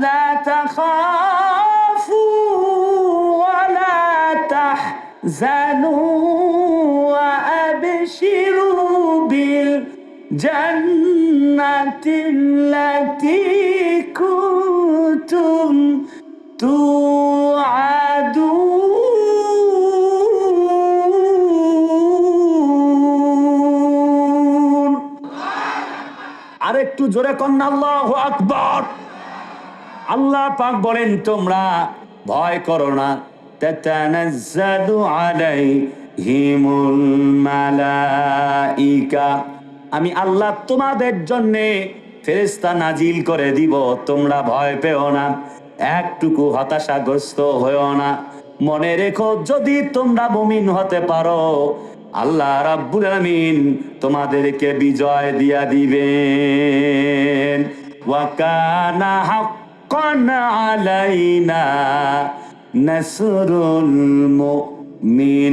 আল্লা তাখাফু ওয়া লা তাহজানু ওয়া আবশিরু বিল জান্নাতিল্লাতী কুনতুম তুআদুন। আরেকটু জোরে কন্না আল্লাহু আকবার। আল্লাহ পাক বলেন তোমরা ভয় করো না। তাতানাজ্জালু আলাইহিমুল মালাইকা, আমি আল্লাহ তোমাদের জন্য ফেরেশতা নাজিল করে দিব, তোমরা ভয় পেও না, একটুকু হতাশাগ্রস্ত হয়েও না। মনে রেখো যদি তোমরা মুমিন হতে পারো আল্লাহ রাব্বুল আলামিন তোমাদেরকে বিজয় দিয়া দিবেন। ওয়া কানা হাক্কান আলাইনা নাসরুল মুমিনিন।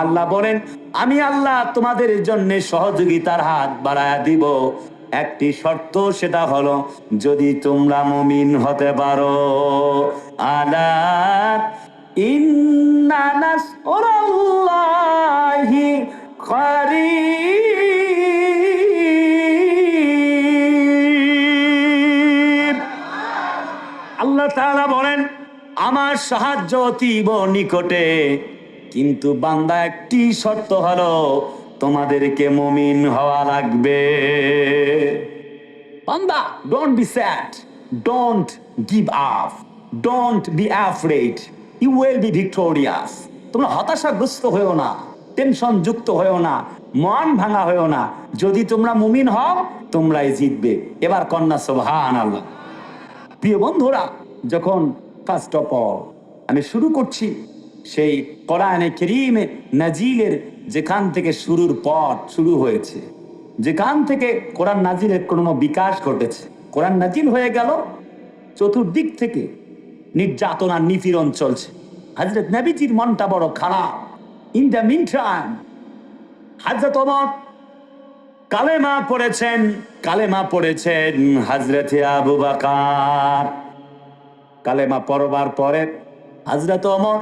আল্লাহ বলেন আমি আল্লাহ তোমাদের জন্য সহযোগিতার হাত বাড়ায়া দিব, একটি শর্ত, সেটা হলো যদি তোমরা মুমিন হতে পারো। আলা ইন্না নাসরাল্লাহি কারীব। আল্লাহ তাআলা বলেন আমার সাহায্য অতীব নিকটে, কিন্তু বান্দা একটি শর্ত হলো তোমাদেরকে মুমিন হওয়া লাগবে। বান্দা, don't be sad, don't give up, don't be afraid, you will be victorious. তোমরা হতাশাগ্রস্ত হয়েও না, টেনশন যুক্ত হয়েও না, মন ভাঙা হয়েও না। যদি তোমরা মুমিন হও তোমরাই জিতবে। এবার কন্যা সুবহানাল্লাহ। প্রিয় বন্ধুরা, যখন ফার্স্ট অফ অল আমি শুরু করছি সেই কোরআনে কারীমে নাজিলের যেখান থেকে শুরুর পথ শুরু হয়েছে, যেখান থেকে কোরআন নাজিলের কোনো বিকাশ ঘটেছে। কোরআন নাজিল হয়ে গেল, চতুর্দিক থেকে নির্যাতন আর নিপীড়ন চলছে। হযরত নবীজির মনটা বড় খারাপ। ইন দ্য মিন টাইম হযরত ওমর কালেমা পড়েছেন হযরত আবু বকর। কালেমা পড়বার পরে হযরত ওমর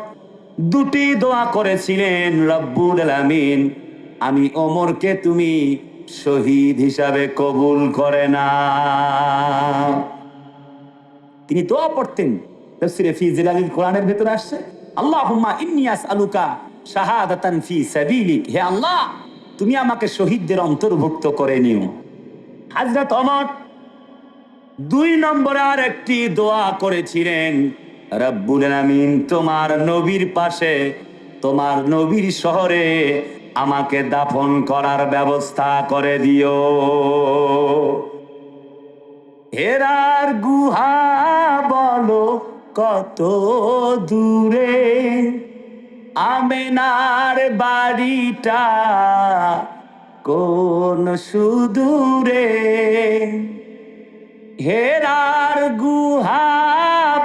দুটি দোয়া করেছিলেন, রব্বুল আলামিন আমি ওমরকে তুমি শহীদ হিসাবে কবুল করে নাও। তিনি দোয়া পড়তেন, তাফসীরে ফি জিলালিল কোরআনের ভিতরে আসছে আল্লাহুম্মা ইন্নী আসআলুকা শাহাদাতান ফি সাবিলিক, হে আল্লাহ তুমি আমাকে শহীদদের অন্তর্ভুক্ত করে নিও। হযরত ওমর 2 নম্বরে আর একটি দোয়া করেছিলেন, রব্বুল আলামিন তোমার নবীর পাশে, তোমার নবীর শহরে আমাকে দাফন করার ব্যবস্থা করে দিও। হেরার গুহা বলো কত দূরে, আমেনার বাড়িটা কোন সুদূরে। হেরার গুহা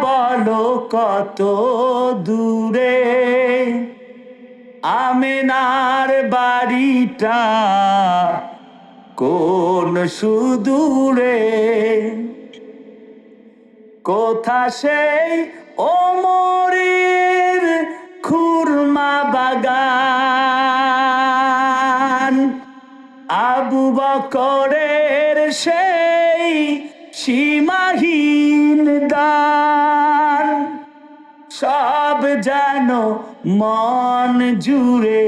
বলো কত দূরে, আমেনার বাড়িটা কোন সুদূরে। কোথা সেই ওমরের খুরমা বাগান, আবু বকরের সেই সীমাহীন দান, সব যেন মন জুড়ে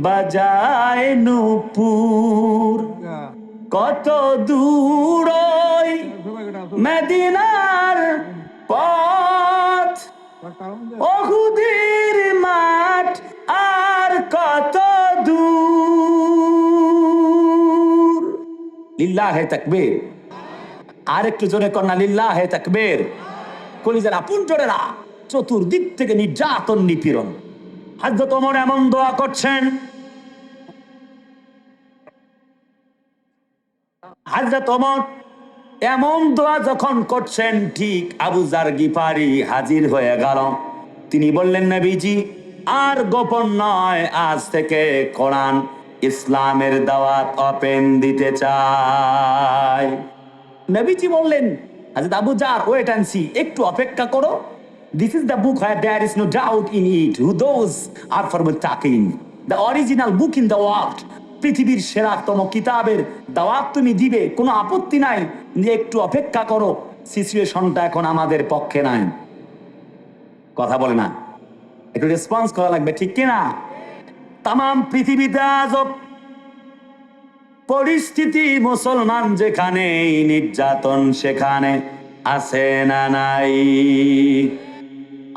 বাজায় নূপুর। কত দূর ওই মদিনার পথ, উহুদের মাঠ আর কত দূর। লিল্লাহে তাকবীর। আর একটু জোরে কন্যা লিল্লাহে তাকবীর। কলিজার আপন জোরেরা, চতুর্দিক থেকে নির্যাতন নিপীড়ন। হযরত ওমর এমন দোয়া করছেন, হযরত ওমর এমন দোয়া যখন করছেন, ঠিক আবু যার গিফারি হাজির হয়ে গেল। তিনি বললেন, নবীজি আর গোপন নয়, আজ থেকে কোরআন ইসলামের দাওয়াত ওপেন দিতে চাই। নবীজি বললেন, হযরত Abu Zar, wait and see, একটু অপেক্ষা করো। This is the book where there is no doubt in it, who those are for মুত্তাকিন, the original book in the world. পৃথিবীর সেরাতম কিতাবের দাওয়াত তুমি দিবে, কোনো আপত্তি নাই, যে একটু অপেক্ষা করো, সিচুয়েশনটা এখন আমাদের পক্ষে নাই। কথা বলে না, একটু রেসপন্স করা লাগবে, ঠিক কিনা? তাম পৃথিবীতে আজব পরিস্থিতি, মুসলমান যেখানে নির্যাতন সেখানে আছে না নাই?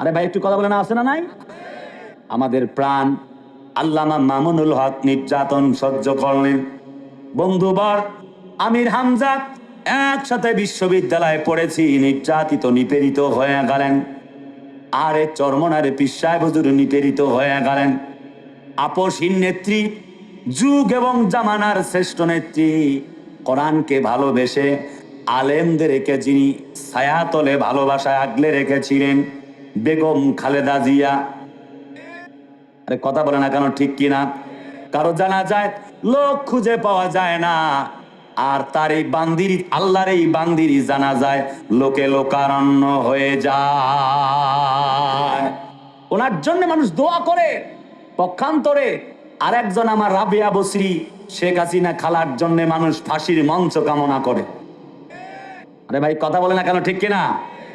আরে ভাই একটু কথা বলে না, আছে না নাই? আমাদের প্রাণ আল্লামা মামুনুল হক নির্যাতন সহ্য করলেন। বন্ধুবর আমির হামজা একসাথে বিশ্ববিদ্যালয়ে পড়েছি, নির্যাতিত নিপীড়িত হয়ে গেলেন। আরে চরমনারে পীর সাহেব হুজুর নিপীড়িত হয়ে গেলেন। আপসহীন নেত্রী, যুগ এবং জামানার শ্রেষ্ঠ নেত্রী, কোরআনকে ভালোবেসে আলেমদেরকে যিনি ছায়াতলে ভালোবাসায় আগলে রেখেছিলেন, বেগম খালেদা জিয়া। আরে কথা বলে না কেন, ঠিক কিনা? কারো জানা যায় লোক খুঁজে পাওয়া যায় না, আর তার এই বান্দির, আল্লাহর এই বান্দির জানা যায় লোকে লোকারণ্য হয়ে যায়। ওনার জন্য মানুষ দোয়া করে। পক্ষান্তরে আরেকজন আমার রাবিয়া বসরি, শেখ হাসিনা খালার জন্য মানুষ ফাঁসির মঞ্চ কামনা করে। আরে ভাই কথা বলে না কেন, ঠিক কিনা?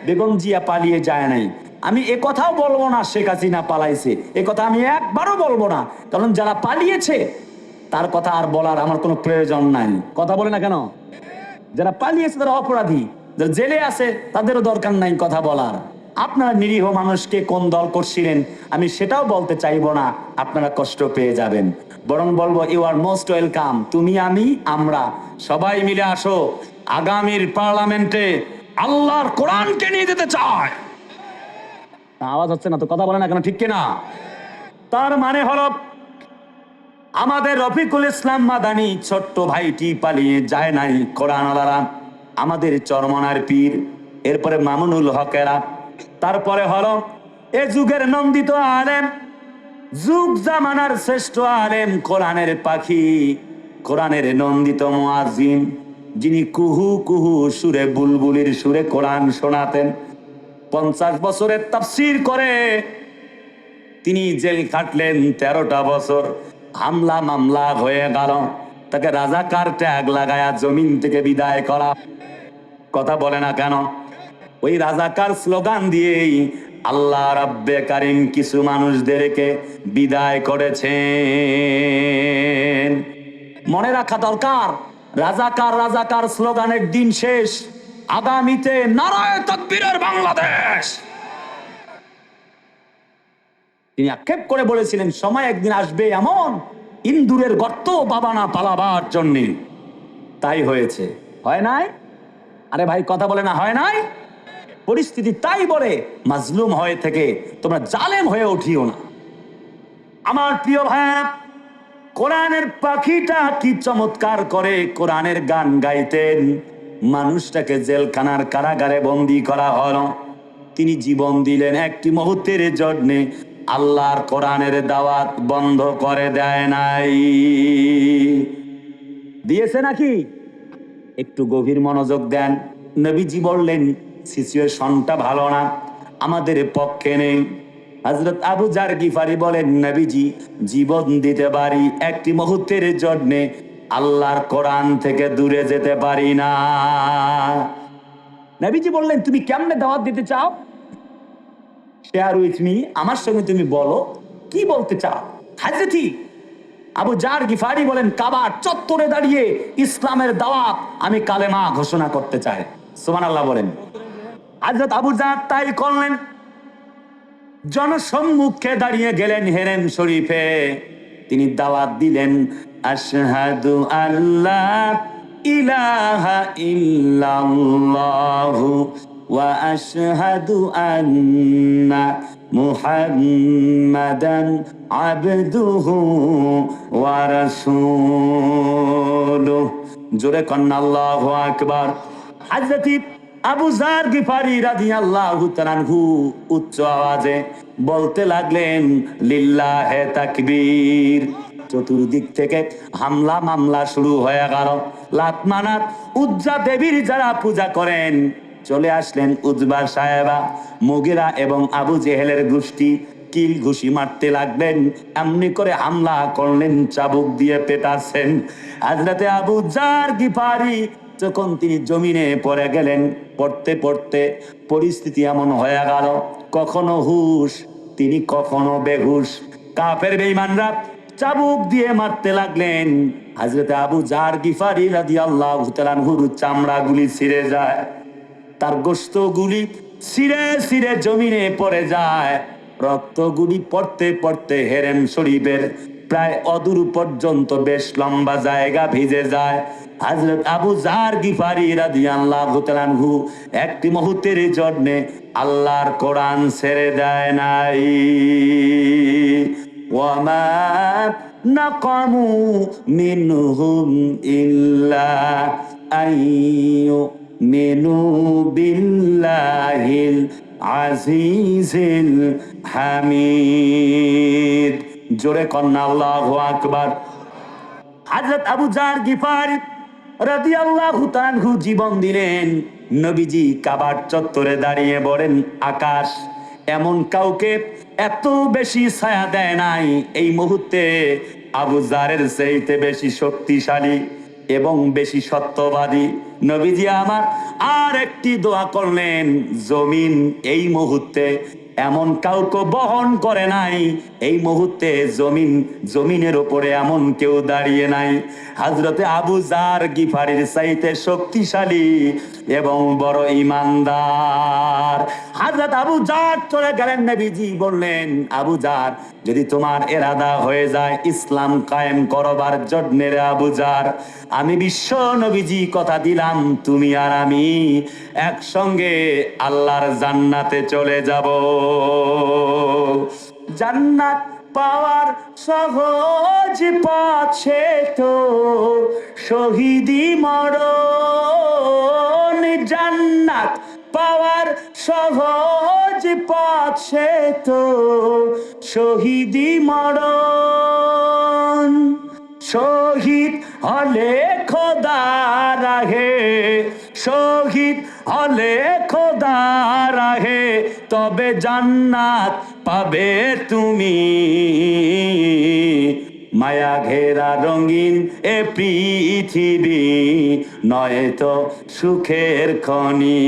বেগম জিয়া পালিয়ে যায় নাই। আমি এ কথাও বলবো না শেখ হাসিনা পালাইছে, এ কথা আমি একবারও বলবো না, কারণ যারা পালিয়েছে তার কথা আর বলার আমার কোনো প্রয়োজন নাই। কথা বলে না কেন? যারা পালিয়েছে তারা অপরাধী, যারা জেলে আছে তাদেরও দরকার নাই কথা বলার। আপনারা নিরীহ মানুষকে কোন দল করছিলেন আমি সেটাও বলতে চাইবো না, আপনারা কষ্ট পেয়ে যাবেন। বরং বলবো ইউ আর মোস্ট ওয়েলকাম। তুমি, আমি, আমরা সবাই মিলে আসো, আগামীর পার্লামেন্টে আল্লাহর কোরআনকে নিয়ে যেতে চায়। আওয়াজ হচ্ছে না তো, কথা বলে না কেন, ঠিক কিনা? তার মানে হলো আমাদের রফিকুল ইসলাম মাদানী ছোট্ট ভাইটি পালিয়ে যায় নাই, কোরআনওয়ালারা, আমাদের চরমনার পীর, এরপরে মামুনুল হকেরা, তারপরে হলো এ যুগের নন্দিত আলেম, যুগ জামানার শ্রেষ্ঠ আলেম, কোরআনের পাখি, কোরআনের নন্দিত মুয়াজ্জিন, যিনি কুহু কুহু সুরে বুলবুলির সুরে কোরআন শোনাতেন। 50 বছরের তাফসীর করে তিনি জেল কাটলেন 13টা বছর, হামলা মামলা হয়ে গেল, তাকে রাজাকার ট্যাগ লাগায়া জমিন থেকে বিদায় করা। কথা বলে না কেন? ওই রাজাকার স্লোগান দিয়েই আল্লাহ রাব্বে কারিম কিছু মানুষদেরকে বিদায় করেছেন। মনে রাখা দরকার, রাজাকার রাজাকার স্লোগানের দিন শেষ, আগামীতে নারায়ে তাকবীরের বাংলাদেশ। তিনি আক্ষেপ করে বলেছিলেন সময় একদিন আসবে এমন, ইন্দুরের গর্ত বাবানা পালাবার জন্য। তাই হয়েছে, হয় নাই? আরে ভাই কথা বলে না, হয় নাই? পরিস্থিতি তাই বলে মাজলুম হয়ে থেকে তোমরা জালেম হয়ে উঠিও না। আমার প্রিয় ভাই, কোরআনের পাখিটা কি চমৎকার করে কোরআনের গান গাইতেন। মানুষটাকে জেলখানার কারাগারে বন্দী করা হলো, তিনি জীবন দিলেন একটি মুহূর্তের জন্যে, আল্লাহর কোরআনের দাওয়াত বন্ধ করে দেয় নাই। দিয়েছে নাকি? একটু গভীর মনোযোগ দেন। নবীজি বললেন সিচুয়েশনটা ভালো না, আমাদের পক্ষে নেই। হযরত আবু জার গিফারি বলেন নবীজি জীবন দিতে পারি, একটি মুহূর্তের জন্যে আল্লাহর কোরআন থেকে দূরে যেতে পারি না। নবীজি বললেন তুমি কেমনে দাওয়াত দিতে চাও? শেয়ার উইথ মি, আমার সঙ্গে তুমি বলো কি বলতে চাও। হযরত আবু জার গিফারি বলেন কাবার চত্বরে দাঁড়িয়ে ইসলামের দাওয়াত আমি কালেমা ঘোষণা করতে চাই। সুবহানাল্লাহ বলেন। হযরত আবু জার তাই করলেন, জনসম্মুখে দাঁড়িয়ে গেলেন হেরেম শরীফে, তিনি দাওয়াত দিলেন আশহাদু আল্লা ইলাহা ইল্লাল্লাহু ওয়া আশহাদু আন্না মুহাম্মাদান আবদুহু ওয়া রাসূলুহু। জোরে কন্না আল্লাহু আকবার। হযরত আবু জার গিফারি রাদিয়াল্লাহু তাআলা আনহু উচ্চ আওয়াজে বলতে লাগলেন লিল্লাহে তাকবীর। চতুর্দিক থেকে হামলা মামলা শুরু হয়ে গেল। লাত মানাত উজ্জা দেবীর যারা পূজা করেন চলে আসলেন উতবা সাহেবা, মুগিরা এবং আবু জেহেলের গোষ্ঠী কিল ঘুষি মারতে লাগলেন, এমনি করে হামলা করলেন, চাবুক দিয়ে পেটাচ্ছেন। হযরতে আবু জার গিফারি যখন তিনি জমিনে পড়ে গেলেন, পড়তে পড়তে পরিস্থিতি এমন হয়ে গেল, কখনো হুশ তিনি, কখনো বেহুশ। কাফের বেঈমানরা চাবুক দিয়ে মারতে লাগলেন। হযরতে আবু জার গিফারি রাদিয়াল্লাহু তাআলা আনহুর চামড়াগুলি ছিঁড়ে যায়, তার গোশতগুলি ছিঁড়ে ছিঁড়ে জমিনে পড়ে যায়। রক্তগুলি পড়তে পড়তে হেরেম শরীফের প্রায় অদূর পর্যন্ত বেশ লম্বা জায়গা ভিজে যায়। হযরত আবু জার গিফারি রাদিয়াল্লাহু তাআলা আনহু একটি মুহূর্তের জন্য আল্লাহর কোরআন ছেড়ে দেয় নাই। ওয়ামা নাকামু মিনহুম ইল্লা আইয়ু মিনু বিল্লাহিল আজিজিল হামিদ। জোরে কন্না আল্লাহু আকবার। হযরত আবু জার গিফারি রাদিয়াল্লাহু তাআলা আনহু জীবন দিলেন। নবীজি কাবার চত্বরে দাঁড়িয়ে বলেন, আকাশ এমন কাউকে এত বেশি ছায়া দেয় নাই। এই মুহূর্তে আবু জারের চাইতে বেশি শক্তিশালী এবং বেশি সত্যবাদী নবীজি আমার আর একটি দোয়া করলেন, জমিন এই মুহূর্তে এমন কাউকে বহন করে নাই। এই মুহূর্তে জমিনের উপরে এমন কেউ দাঁড়িয়ে নাই হযরতে আবু জার গিফারির চাইতে শক্তিশালী এবং বড় ঈমানদার। হযরত আবু জার চলে গেলেন, নবীজি বললেন, আবু জার যদি তোমার ইরাদা হয়ে যায় ইসলাম কায়েম করবার জন্য, রে আবু জার আমি বিশ্ব নবীজি কথা দিলাম, তুমি আর আমি একসঙ্গে আল্লাহর জান্নাতে চলে যাব। জান্নাত পাওয়ার সহজ পথ সে তো শহীদি মরণ। জান্নাত পাওয়ার সহজ পথ সে তো শহীদি মরণ। শহীদ হলে খোদা রাহে, শহীদ হলে খোদা রাহে, তবে জান্নাত পাবে তুমি। মায়া ঘেরা রঙিন এ পৃথিবী নয়তো সুখের খনি।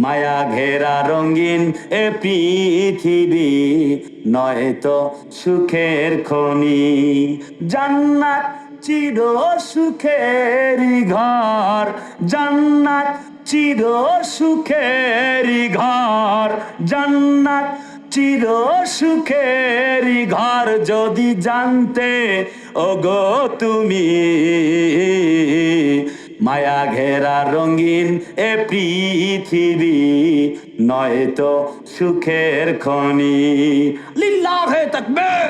মায়া ঘেরা রঙিন এ পৃথিবী নয়তো সুখের খনি। জান্নাত চির সুখেরই ঘর, জান্নাত চির সুখেরই ঘর, জান্নাত চির সুখেরই ঘর। যদি জানতে ওগো তুমি, মায়া ঘেরা রঙিন এ পৃথিবী নয়তো সুখের খনি। লিল্লাহে তাকবীর।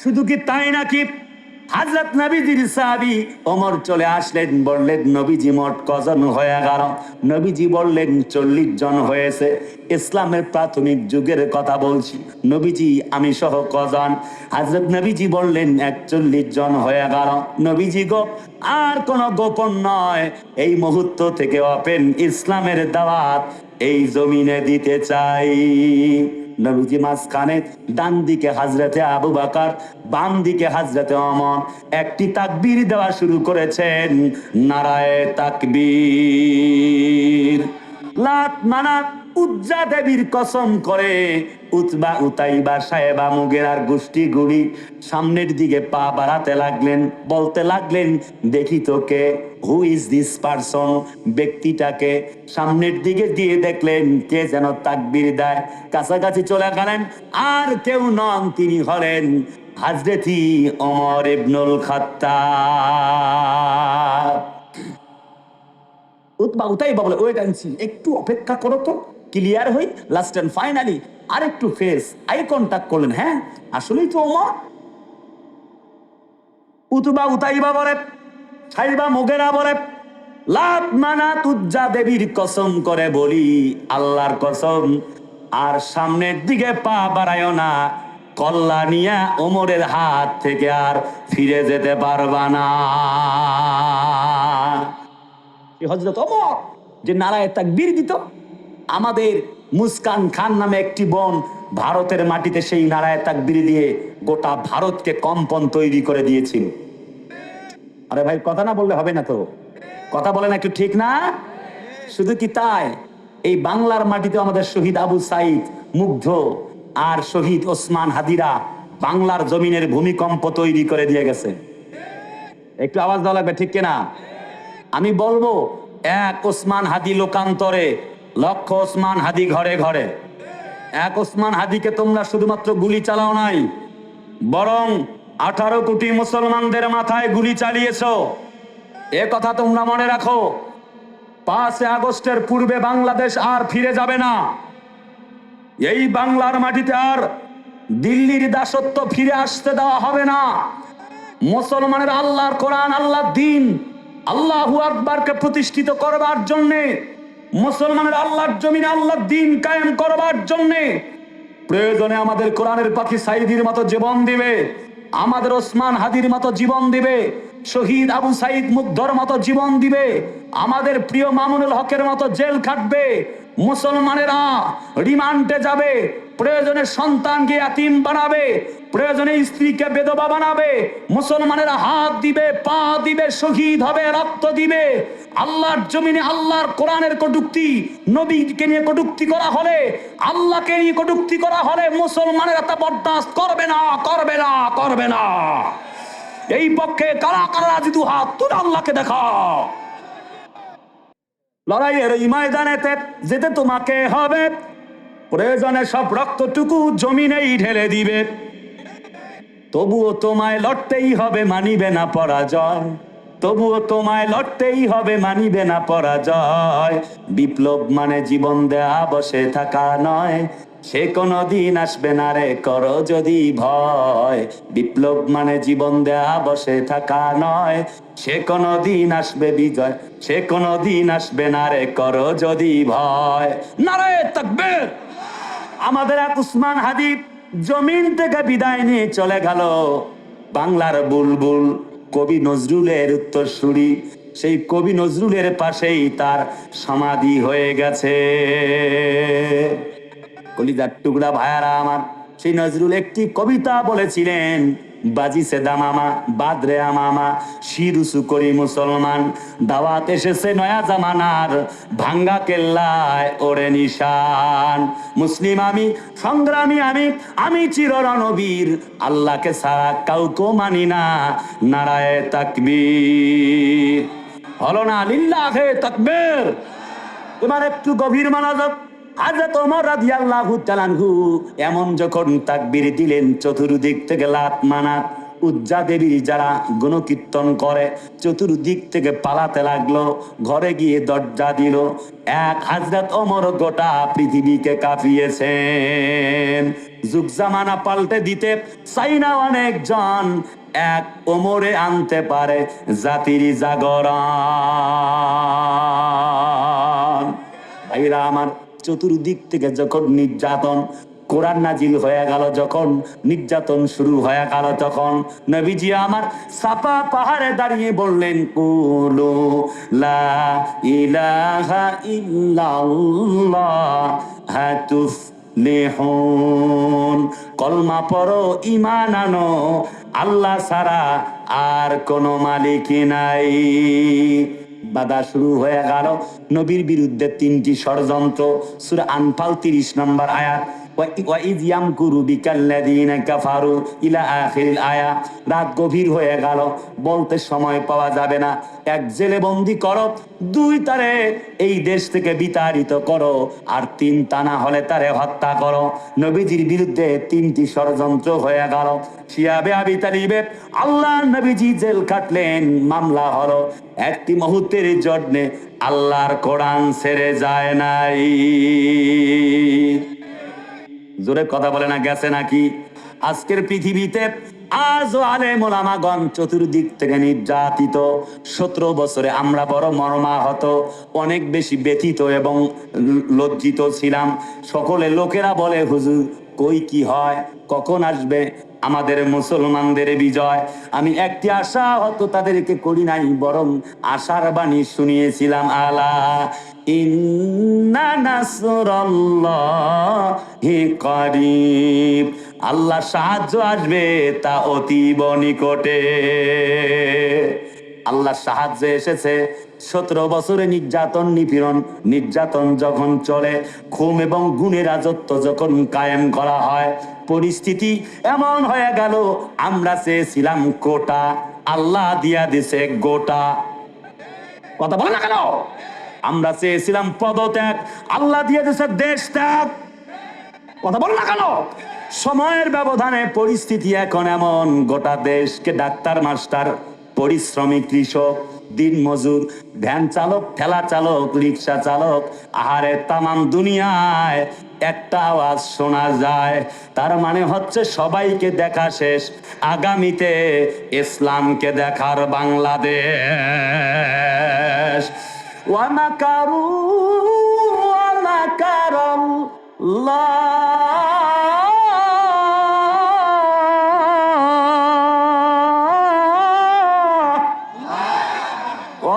শুধু কি তাই নাকি, হযরত নবীজির সাহাবী ওমর চলে আসলেন, বললেন, নবীজি মোট কজন হয়ে গেল? নবীজি বললেন 40 জন হয়েছে। ইসলামের প্রাথমিক যুগের কথা বলছি, নবীজি আমি সহ কজন? হযরত নবীজি বললেন 41 জন হয়ে গেল। নবীজি গো আর কোন গোপন নয়, এই মুহূর্ত থেকে ওপেন ইসলামের দাওয়াত এই জমিনে দিতে চাই। নবীজি মাঝখানে, ডান দিকে হযরতে আবু বকর, বাম দিকে হযরতে ওমর একটি তাকবীর দেওয়া শুরু করেছেন, নারায়ে তাকবীর। লাত মানাত উজ্জা দেবীর কসম করে উতবা উতাইবা সাহেবা মুগিরার গোষ্ঠীগুলি সামনের দিকে পা বাড়াতে লাগলেন, বলতে লাগলেন, দেখি তো কে, হু ইজ দিস পারসন? ব্যক্তিটাকে সামনের দিকে দিয়ে দেখলেন কে যেন তাকবীর দেয়। কাছাকাছি চলে গেলেন, আর কেউ নন, তিনি হলেন হযরতি ওমর ইবনুল খাত্তাব। উতবা উতাইবা বলে, ওয়েট অ্যান্ড সি, একটু অপেক্ষা করো তো, ক্লিয়ার হই, লাস্ট এন্ড ফাইনালি। আরেকটু ফেস আই কন্টাক্ট করলেন, হ্যাঁ আসলেই তো ওমর। উতবা উতাইবা বলে, সাইবা মুগিরা বলে, লাত মানাত উজ্জা দেবীর কসম করে বলি, আল্লাহর কসম, আর সামনের দিকে পা বাড়ায়ও না, কল্লা নিয়া ওমরের হাত থেকে আর ফিরে যেতে পারবা না। হযরত ওমর যে নারায়ে তাকবীর দিত। আমাদের মুস্কান খান নামে একটি বোন ভারতের মাটিতে সেই নারায়ে তাকবীর দিয়ে গোটা ভারতকে কম্পন তৈরি করে দিয়েছিল। আরে ভাই, কথা না বললে হবে না তো, কথা বলেন একটু, ঠিক না? শুধু কি তাই, এই বাংলার মাটিতে আমাদের শহীদ আবু সাইদ মুগ্ধ আর শহীদ ওসমান হাদিরা বাংলার জমিনের ভূমিকম্প তৈরি করে দিয়ে গেছে। একটু আওয়াজ দেওয়া লাগবে, ঠিক কিনা? আমি বলবো, এক ওসমান হাদি লোকান্তরে লক্ষ ওসমান হাদি ঘরে ঘরে। এক ওসমান হাদিকে তোমরা শুধুমাত্র গুলি চালাও নাই, বরং 18 কোটি মুসলমানদের মাথায় গুলি চালিয়েছো। এ কথা তোমরা মনে রাখো। 5 আগস্টের পূর্বে বাংলাদেশ আর ফিরে যাবে না। এই বাংলার মাটিতে আর দিল্লির দাসত্ব ফিরে আসতে দেওয়া হবে না। মুসলমানের আল্লাহর কোরআন, আল্লাহর দ্বীন, আল্লাহু আকবারকে প্রতিষ্ঠিত করবার জন্যে, মুসলমানের আল্লাহর জমিনে আল্লাহর দ্বীন কায়েম করবার জন্যে প্রয়োজনে আমাদের কোরআনের পাখি সাইদির মতো জীবন দিবে, আমাদের ওসমান হাদির মতো জীবন দিবে, শহীদ আবু সাইদ মুগ্ধর মতো জীবন দিবে, আমাদের প্রিয় মামুনুল হকের মতো জেল খাটবে। মুসলমানেরা রিমান্ডে যাবে, প্রয়োজনে সন্তানকে ইয়াতীম বানাবে, প্রয়োজনে স্ত্রীকে বেদবা বানাবে। মুসলমানেরা হাত দিবে, পা দিবে, শহীদ হবে, রক্ত দিবে। আল্লাহর জমিনে আল্লাহর কোরআনের কটূক্তি, নবীকে নিয়ে কটূক্তি করা হলে, আল্লাহকে নিয়ে কটূক্তি করা হলে মুসলমানেরা তা বরদাস্ত করবে না, করবে না, করবে না। এই পক্ষে কারা কারা রাজি, দু হাত তুলে আল্লাহকে দেখাও। লড়াইয়ের এই ময়দানেতে যেতে তোমাকে হবে, প্রয়োজনে সব রক্তটুকু জমিনেই ঢেলে দিবে। তবুও তোমায় লড়তেই হবে, মানিবে না পরাজয়। তবুও তোমায় লড়তেই হবে, মানিবে না পরাজয়। বিপ্লব মানে জীবন দেয়া, বসে থাকা নয়। সে কোনো দিন আসবে না রে, করো যদি ভয়। বিপ্লব মানে জীবন দেয়া, বসে থাকা নয়। সে কোনো দিন আসবে বিজয়, সে কোনো দিন আসবে না রে, করো যদি ভয়। নারায়ে তাকবীর। আমাদের এক উসমান হাদি জমিন থেকে বিদায় নিয়ে চলে গেল। বাংলার বুলবুল কবি নজরুলের উত্তরসূরি, সেই কবি নজরুলের পাশেই তার সমাধি হয়ে গেছে। কলিজার টুকরা ভাইয়ারা আমার, সেই নজরুল একটি কবিতা বলেছিলেন, বাজিছে দামামা বাদরে আমামা, শিরুসু করি মুসলমান, দাওয়াত এসেছে নয়া জামানার, ভাঙ্গা কেল্লায় ওরে নিশান। মুসলিম আমি, সংগ্রামী আমি, আমি চির রণবীর, আল্লাহকে ছাড়া কাউকে মানি না, নারায়ে তাকবীর। হলো না? লিল্লাহে তাকবীর। এবার একটু গভীর মনোযোগ। হযরত ওমর রাদিয়াল্লাহু তাআলা আনহু এমন যখন তাকবীর দিলেন, চতুর্দিক থেকে লাত মানাত উজ্জা দেবী যারা গুণকীর্তন করে চতুর্দিক থেকে পালাতে লাগলো। ঘরে গিয়ে দরজা দিল। এক হযরত ওমর গোটা পৃথিবীকে কাঁপিয়েছেন। যুগ জামানা পাল্টে দিতে চাই না অনেকজন, এক ওমরে আনতে পারে জাতির জাগরণ। ভাইরা আমার, চতুর্দিক থেকে যখন নির্যাতন, কোরআন নাজিল হয়ে গেল, যখন নির্যাতন শুরু হয়ে গেল, তখন নবীজি আমার সাফা পাহাড়ে দাঁড়িয়ে বললেন, কুলু লা ইলাহা ইল্লাল্লাহ হাতুফলিহুন। কলমা পড়ো, ঈমান আনো, আল্লাহ ছাড়া আর কোনো মালিক নাই। বাধা শুরু হয়ে গেল। নবীর বিরুদ্ধে 3টি ষড়যন্ত্র। সূরা আনফাল 30 নম্বর আয়াত, ওয়াইয ইয়ামকুরু বিকাল্লাযীনা কাফারু ইলা আখিরিল আয়া। রাত গভীর হয়ে গেল, বলতে সময় পাওয়া যাবে না। এক জেলে বন্দি করো, 2 তারে এই দেশ থেকে বিতাড়িত করো, আর 3 তা না হলে তারে হত্যা করো। নবীজির বিরুদ্ধে 3টি ষড়যন্ত্র হয়ে গেল। শিয়াবে আবি তালিবে আল্লাহ নবীজি জেল কাটলেন, মামলা হলো। একটি মুহূর্তের জন্যে আল্লাহর কোরআন ছেড়ে যায় নাই। জোরে কথা বলে না, গেছে নাকি? আজকের পৃথিবীতে আজও আলেম ওলামাগণ চতুর্দিক থেকে নির্যাতিত। 17 বছরে আমরা বড় মর্মাহত, অনেক বেশি ব্যথিত এবং লজ্জিত ছিলাম। সকলে লোকেরা বলে, হুজুর কই কি হয়, কখন আসবে, আমাদের মুসলমানদের বিজয়। আমি একটি আশা হয়তো তাদেরকে করি নাই, বরং আশার বাণী শুনিয়েছিলাম, আলা ইন্না নাসরাল্লাহি করিব, আল্লাহ সাহায্য আসবে তা অতীব নিকটে। আল্লাহ সাহায্য এসেছে। 17 বছরে নির্যাতন যখন চলে, খুন এবং গুণের রাজত্ব যখন কায়েম করা হয়, পরিস্থিতি এমন হয়ে গেল, আমরা চেয়েছিলাম কোটা, আল্লাহ দিয়া দিছে গোটা। কথা বলে না কেন? আমরা চেয়েছিলাম পদত্যাগ, আল্লাহ দিয়ে দিছে দেশ ত্যাগ। কথা বল না কেন? সময়ের ব্যবধানে পরিস্থিতি এখন এমন, গোটা দেশকে ডাক্তার, মাস্টার, পরিশ্রমী কৃষক, দিন মজুর, ভ্যান চালক, ঠেলা চালক, রিক্সা চালক, আহারে তামাম দুনিয়ায় একটা আওয়াজ শোনা যায়, তার মানে হচ্ছে সবাইকে দেখা শেষ, আগামীতে ইসলামকে দেখার বাংলাদেশ। ওয়ামাকারু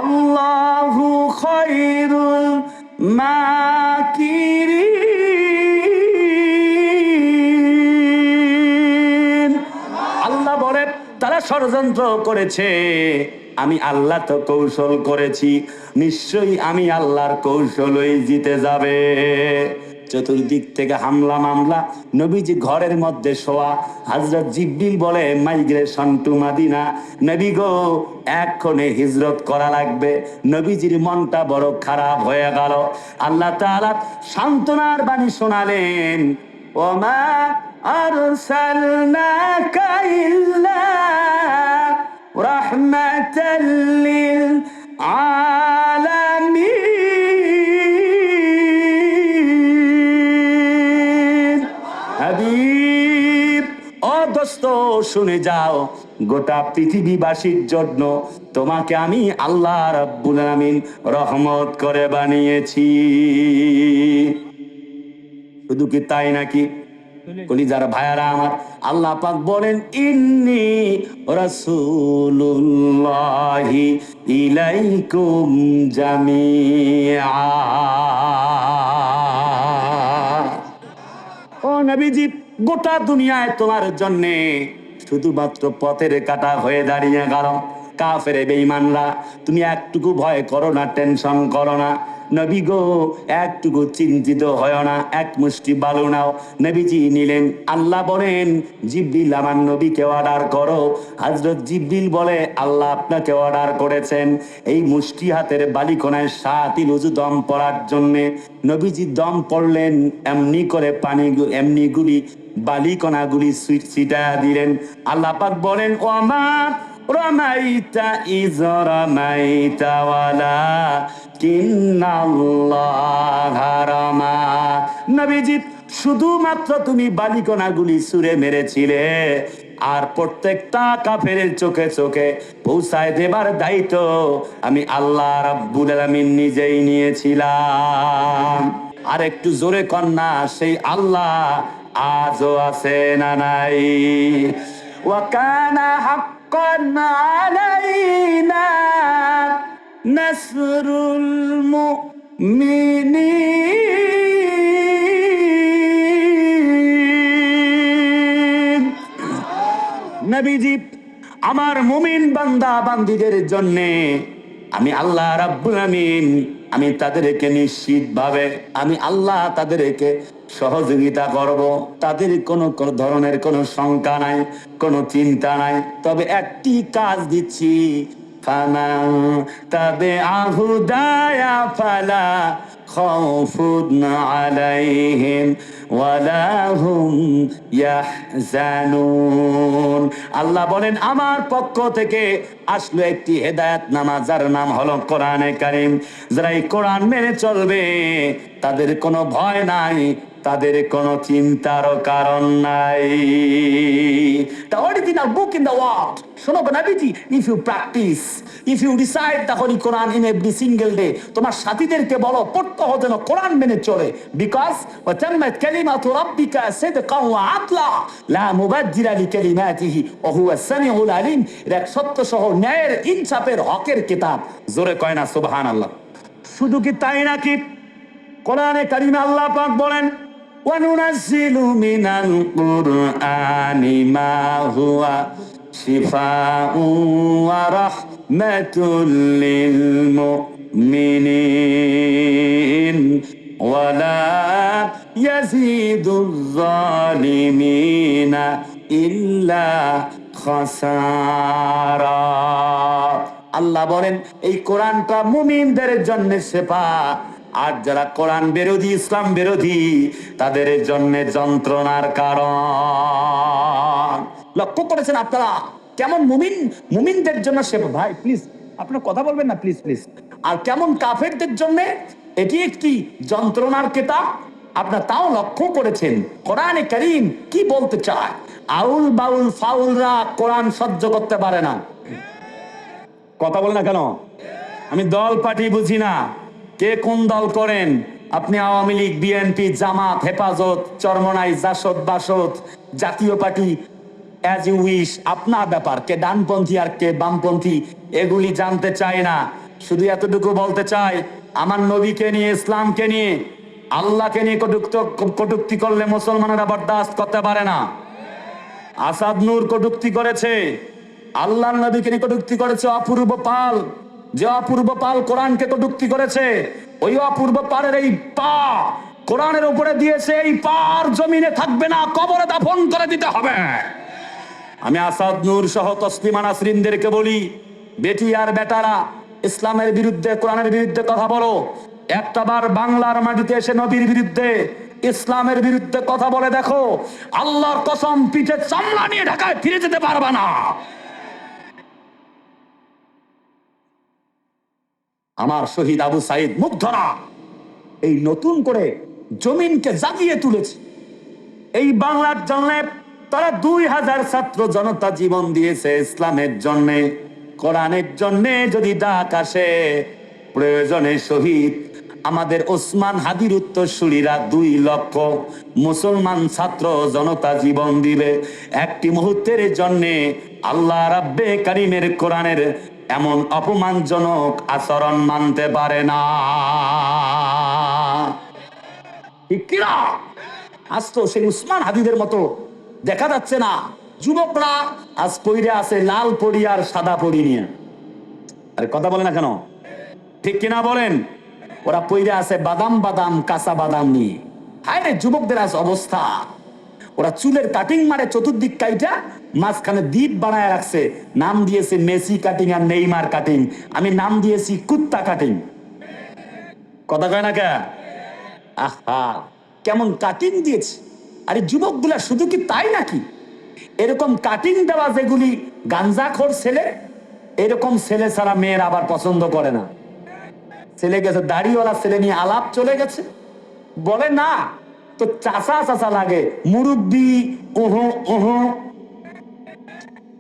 আল্লাহু খায়রুল মাকিরিন। আল্লাহ বলে তারা ষড়যন্ত্র করেছে, আমি আল্লাহ তো কৌশল করেছি, নিশ্চয়ই আমি আল্লাহর কৌশলই জিতে যাবে। চতুর্দিক থেকে হামলা মামলা, নবীজি ঘরের মধ্যে শোয়া। হযরত জিবরিল বলে, মাইগ্রেশন টু মাদিনা, নবী গো এক্ষণে হিজরত করা লাগবে। নবীজির মনটা বড় খারাপ হয়ে গেল। আল্লাহ তাআলা সান্ত্বনার বাণী শোনালেন, ওমা আরসালনাকা ইল্লা রাহমাতাল লিল আলামিন। হাবিব ও দোস্ত শুনে যাও, গোটা পৃথিবীবাসীর জন্য তোমাকে আমি আল্লাহ রাব্বুল আলামিন রহমত করে বানিয়েছি। শুধু কি তাই নাকি? কলিজার ভাইয়ারা আমার, আল্লাহ পাক বলেন, ইন্নী রাসূলুল্লাহি ইলাইকুম জামিআ। ও নবীজি, গোটা দুনিয়ায় তোমার জন্যে শুধুমাত্র পথের কাঁটা হয়ে দাঁড়িয়ে গেল। কাফের বেঈমানরা, তুমি একটুকু ভয় করো না, টেনশন করো না। নবী গো একটুকু চিন্তিত হয় না, এক মুষ্টি বালু নাও। নবীজি নিলেন। আল্লাহ বলেন, জিবরিল আমার নবীকে অর্ডার করো। হযরত জিবরিল বলে, আল্লাহ আপনাকে অর্ডার করেছেন এই মুষ্টি হাতের বালিকণায় 7 উযু দম পড়ার জন্যে। নবীজি দম পড়লেন, এমনি করে পানি এমনি গুলি বালিকণাগুলি ছিটায়া দিলেন। আল্লাহ পাক বলেন, ওমা রামাইতা ইয রামাইতা ওয়ালাকিন্নাল্লাহা রামা। নবীজি, শুধুমাত্র তুমি বালিকণাগুলি ছুঁড়ে মেরেছিলে, আর প্রত্যেকটা কাফেরের চোখে চোখে পৌঁছায় দেবার দায়িত্ব আমি আল্লাহ রাব্বুল আলামিন নিজেই নিয়েছিলাম। আর একটু জোরে কন্যা, সেই আল্লাহ আজও আছে না নাই? ওয়া কানা হাক্কান আলাইনা নাসরুল মুমিনিন। নবীজি, আমার মুমিন বান্দা বান্দীদের জন্যে আমি আল্লাহ রাব্বুল আমিন, আমি তাদেরকে নিশ্চিতভাবে আমি আল্লাহ তাদেরকে সহযোগিতা করব। তাদের কোনো ধরনের কোনো শঙ্কা নাই, কোনো চিন্তা নাই। তবে একটি কাজ দিচ্ছি, ফামান তাবিআহু দায়া ফালা খাউফুন আলাইহিম ওয়ালা হুম ইয়াহজানুন। আল্লাহ বলেন, আমার পক্ষ থেকে আসলো একটি হেদায়েতনামা, যার নাম হলো কোরআনে কারীম। যারা এই কোরআন মেনে চলবে তাদের কোনো ভয় নাই, তাদের কোনো চিন্তারও কারণ নাই। The original book in the world. শোনো নাবিজি, if you practice, if you recite the Holy Quran in every single day, তোমার সাথীদেরকে বলো পড়তে হবে যেন কোরআন মেনে চলে, because وتمت كلمة ربك صدقا وعدلا لا مبدل لكلماته وهو السميع العليم। এর এক সত্য সহ ন্যায়ের ইনসাফের হকের কিতাব। জোরে কয় না সুবহানাল্লাহ। শুধু কি তাই নাকি, কোরআনে কারিমে আল্লাহ পাক বলেন وَنُنَزِّلُ مِنَ الْقُرْآنِ مَا هُوَ شِفَاءٌ وَرَحْمَةٌ لِّلْمُؤْمِنِينَ وَلَا يَزِيدُ الظَّالِمِينَ إِلَّا خَسَارًا। আল্লাহ বলেন এই কোরআনটা মুমিনদের জন্য শেফা, আর যারা কোরআন বিরোধী, ইসলাম বিরোধী, তাদের জন্য যন্ত্রণার কারণ। লক্ষ্য করেছেন আপনারা কেমন মুমিনদের জন্য শেফা? ভাই প্লিজ আপনারা কথা বলবেন না, প্লিজ প্লিজ। আর কেমন কাফেরদের জন্য এটি একটি যন্ত্রণার কিতাব। আপনারা তাও লক্ষ্য করেছেন কোরআনে কারীম কি বলতে চায়? আউল বাউল ফাউলরা কোরআন সহ্য করতে পারে না। কথা বলে না কেন? আমি দল পার্টি বুঝি না, কে কোন দল করেন আপনি? আওয়ামী লীগ, বিএনপি, জামাত, হেফাজত, চরমনাই, জাসদ, বাসদ, জাতীয় পার্টি, অ্যাজ ইউ উইশ, আপনার ব্যাপার। কে ডানপন্থী আর কে বামপন্থী এগুলি জানতে চাই না। শুধু এতটুকু বলতে চাই, আমার নবীকে নিয়ে, ইসলামকে নিয়ে, আল্লাহকে নিয়ে কটূক্তি করলে মুসলমানেরা বরদাস্ত করতে পারে না। আসাদ নূর কটূক্তি করেছে, আল্লাহর নবীকে নিয়ে কটূক্তি করেছে। অপূর্ব পাল, যে অপূর্ব পাল কোরআনকে কটূক্তি করেছে, ওই অপূর্ব পালের এই পা কোরআনের উপরে দিয়েছে, এই পার জমিনে থাকবে না, কবরে দাফন করে দিতে হবে। আমি আসাদ নূর সহ তসলিমা নাসরিনদেরকে বলি, বেটি আর বেটারা ইসলামের বিরুদ্ধে, কোরআনের বিরুদ্ধে কথা বলো। একটাবার বাংলার মাটিতে এসে নবীর বিরুদ্ধে, ইসলামের বিরুদ্ধে কথা বলে দেখো, আল্লাহর কসম পিঠে চামড়া নিয়ে ঢাকায় ফিরে যেতে পারবে না। আমার শহীদ আবু সাইদ মুগ্ধরা এই নতুন করে জমিনকে জাগিয়ে তুলেছে। এই বাংলার জন্য তারা 2000 ছাত্র জনতা জীবন দিয়েছে ইসলামের জন্য, কোরআনের জন্য। যদি ডাক আসে প্রয়োজনে শহীদ আমাদের ওসমান হাদির উত্তরসূরিরা 2 লক্ষ মুসলমান ছাত্র জনতা জীবন দিবে একটি মুহূর্তের জন্য আল্লাহ রাব্বে কারীমের কোরআনের এমন অপমানজনক আচরণ মানতে পারে না। ঠিক কিনা? আজ তো সেই উসমান হাদিদের মতো দেখা যাচ্ছে না। যুবকরা আজ পইরে আছে লাল পরি আর সাদা পরি নিয়ে। আরে কথা বলে না কেন? ঠিক কিনা বলেন? ওরা পইরে আছে বাদাম বাদাম কাঁচা বাদাম নিয়ে। হায় রে যুবকদের আজ অবস্থা। ওরা চুলের কাটিং মারে চতুর্দিক কাইটা, মাঝখানে দ্বীপ বানায় রাখছে, নাম দিয়েছে মেসি কাটিং আর নেইমার কাটিং। আমি নাম দিয়েছি কুত্তা কাটিং। কথা কয় না কে? আহা, কেমন কাটিং দিয়েছে! আরে যুবকগুলা শুধু কি তাই নাকি? এরকম কাটিং দেওয়া যেগুলি গাঞ্জাখোর ছেলে, এরকম ছেলে ছাড়া মেয়ের আবার পছন্দ করে না। ছেলে গেছে দাড়িওয়ালা ছেলে নিয়ে আলাপ চলে গেছে, বলে না তো চাচা চাচা লাগে, মুরব্বি উহু উহু।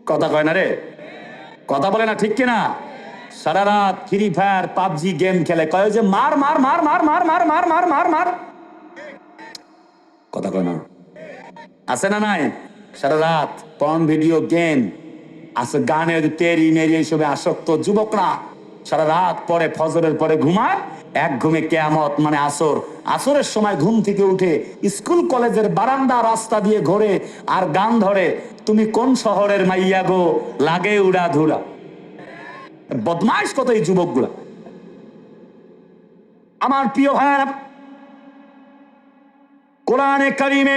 কথা কয় না রে? কথা বলে না, ঠিক কিনা? সারা রাত ফ্রি ফায়ার পাবজি গেম খেলে, কয় যে মার মার মার মার মার মার মার মার মার মার। কথা কয় না? আছে না নাই? সারা রাত পর্ন ভিডিও গেম আছে, গানের তেরি মেরি এইসবে আসক্ত যুবকরা সারা রাত পরে ফজরের পরে ঘুমায়, এক ঘুমে কিয়ামত মানে আসর। আসরের সময় ঘুম থেকে উঠে স্কুল কলেজের বারান্দা রাস্তা দিয়ে ঘোরে আর গান ধরে, তুমি কোন শহরের মাইয়া গো লাগে উড়া ধুরা। বদমাইশ কত এই যুবকগুলা। আমার প্রিয় ভাইরা, কোরআনে কারীমে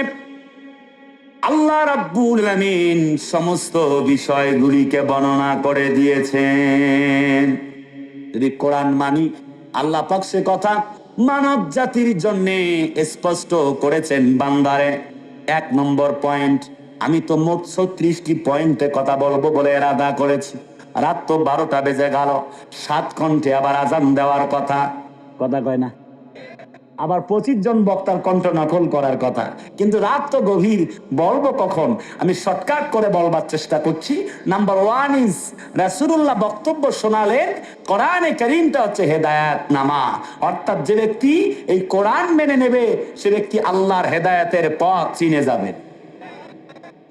আল্লাহ রাব্বুল আলামিন সমস্ত বিষয়গুলিকে বর্ণনা করে দিয়েছেন। যদি কোরআন মানি, আল্লাহ পাক সে কথা মানব জাতির জন্য স্পষ্ট করেছেন বান্দারে। 1 নম্বর পয়েন্ট, আমি তো মোট 36টি পয়েন্টে কথা বলবো বলে এরাদা করেছি। রাত তো 12টা বেজে গেল, 7 ঘন্টা আবার আজান দেওয়ার কথা। কথা কয় না? আবার 25 জন বক্তার কণ্ঠ নকল করার কথা, কিন্তু রাত তো গভীর, বলবো কখন? আমি শর্টকাট করে বলবার চেষ্টা করছি। নাম্বার ওয়ান ইজ, রাসূলুল্লাহ বক্তব্য শোনালেন কোরআনে কারীমটা হচ্ছে হেদায়েত নামা, অর্থাৎ যে ব্যক্তি এই কোরআন মেনে নেবে সে ব্যক্তি আল্লাহর হেদায়েতের পথ চিনে যাবে।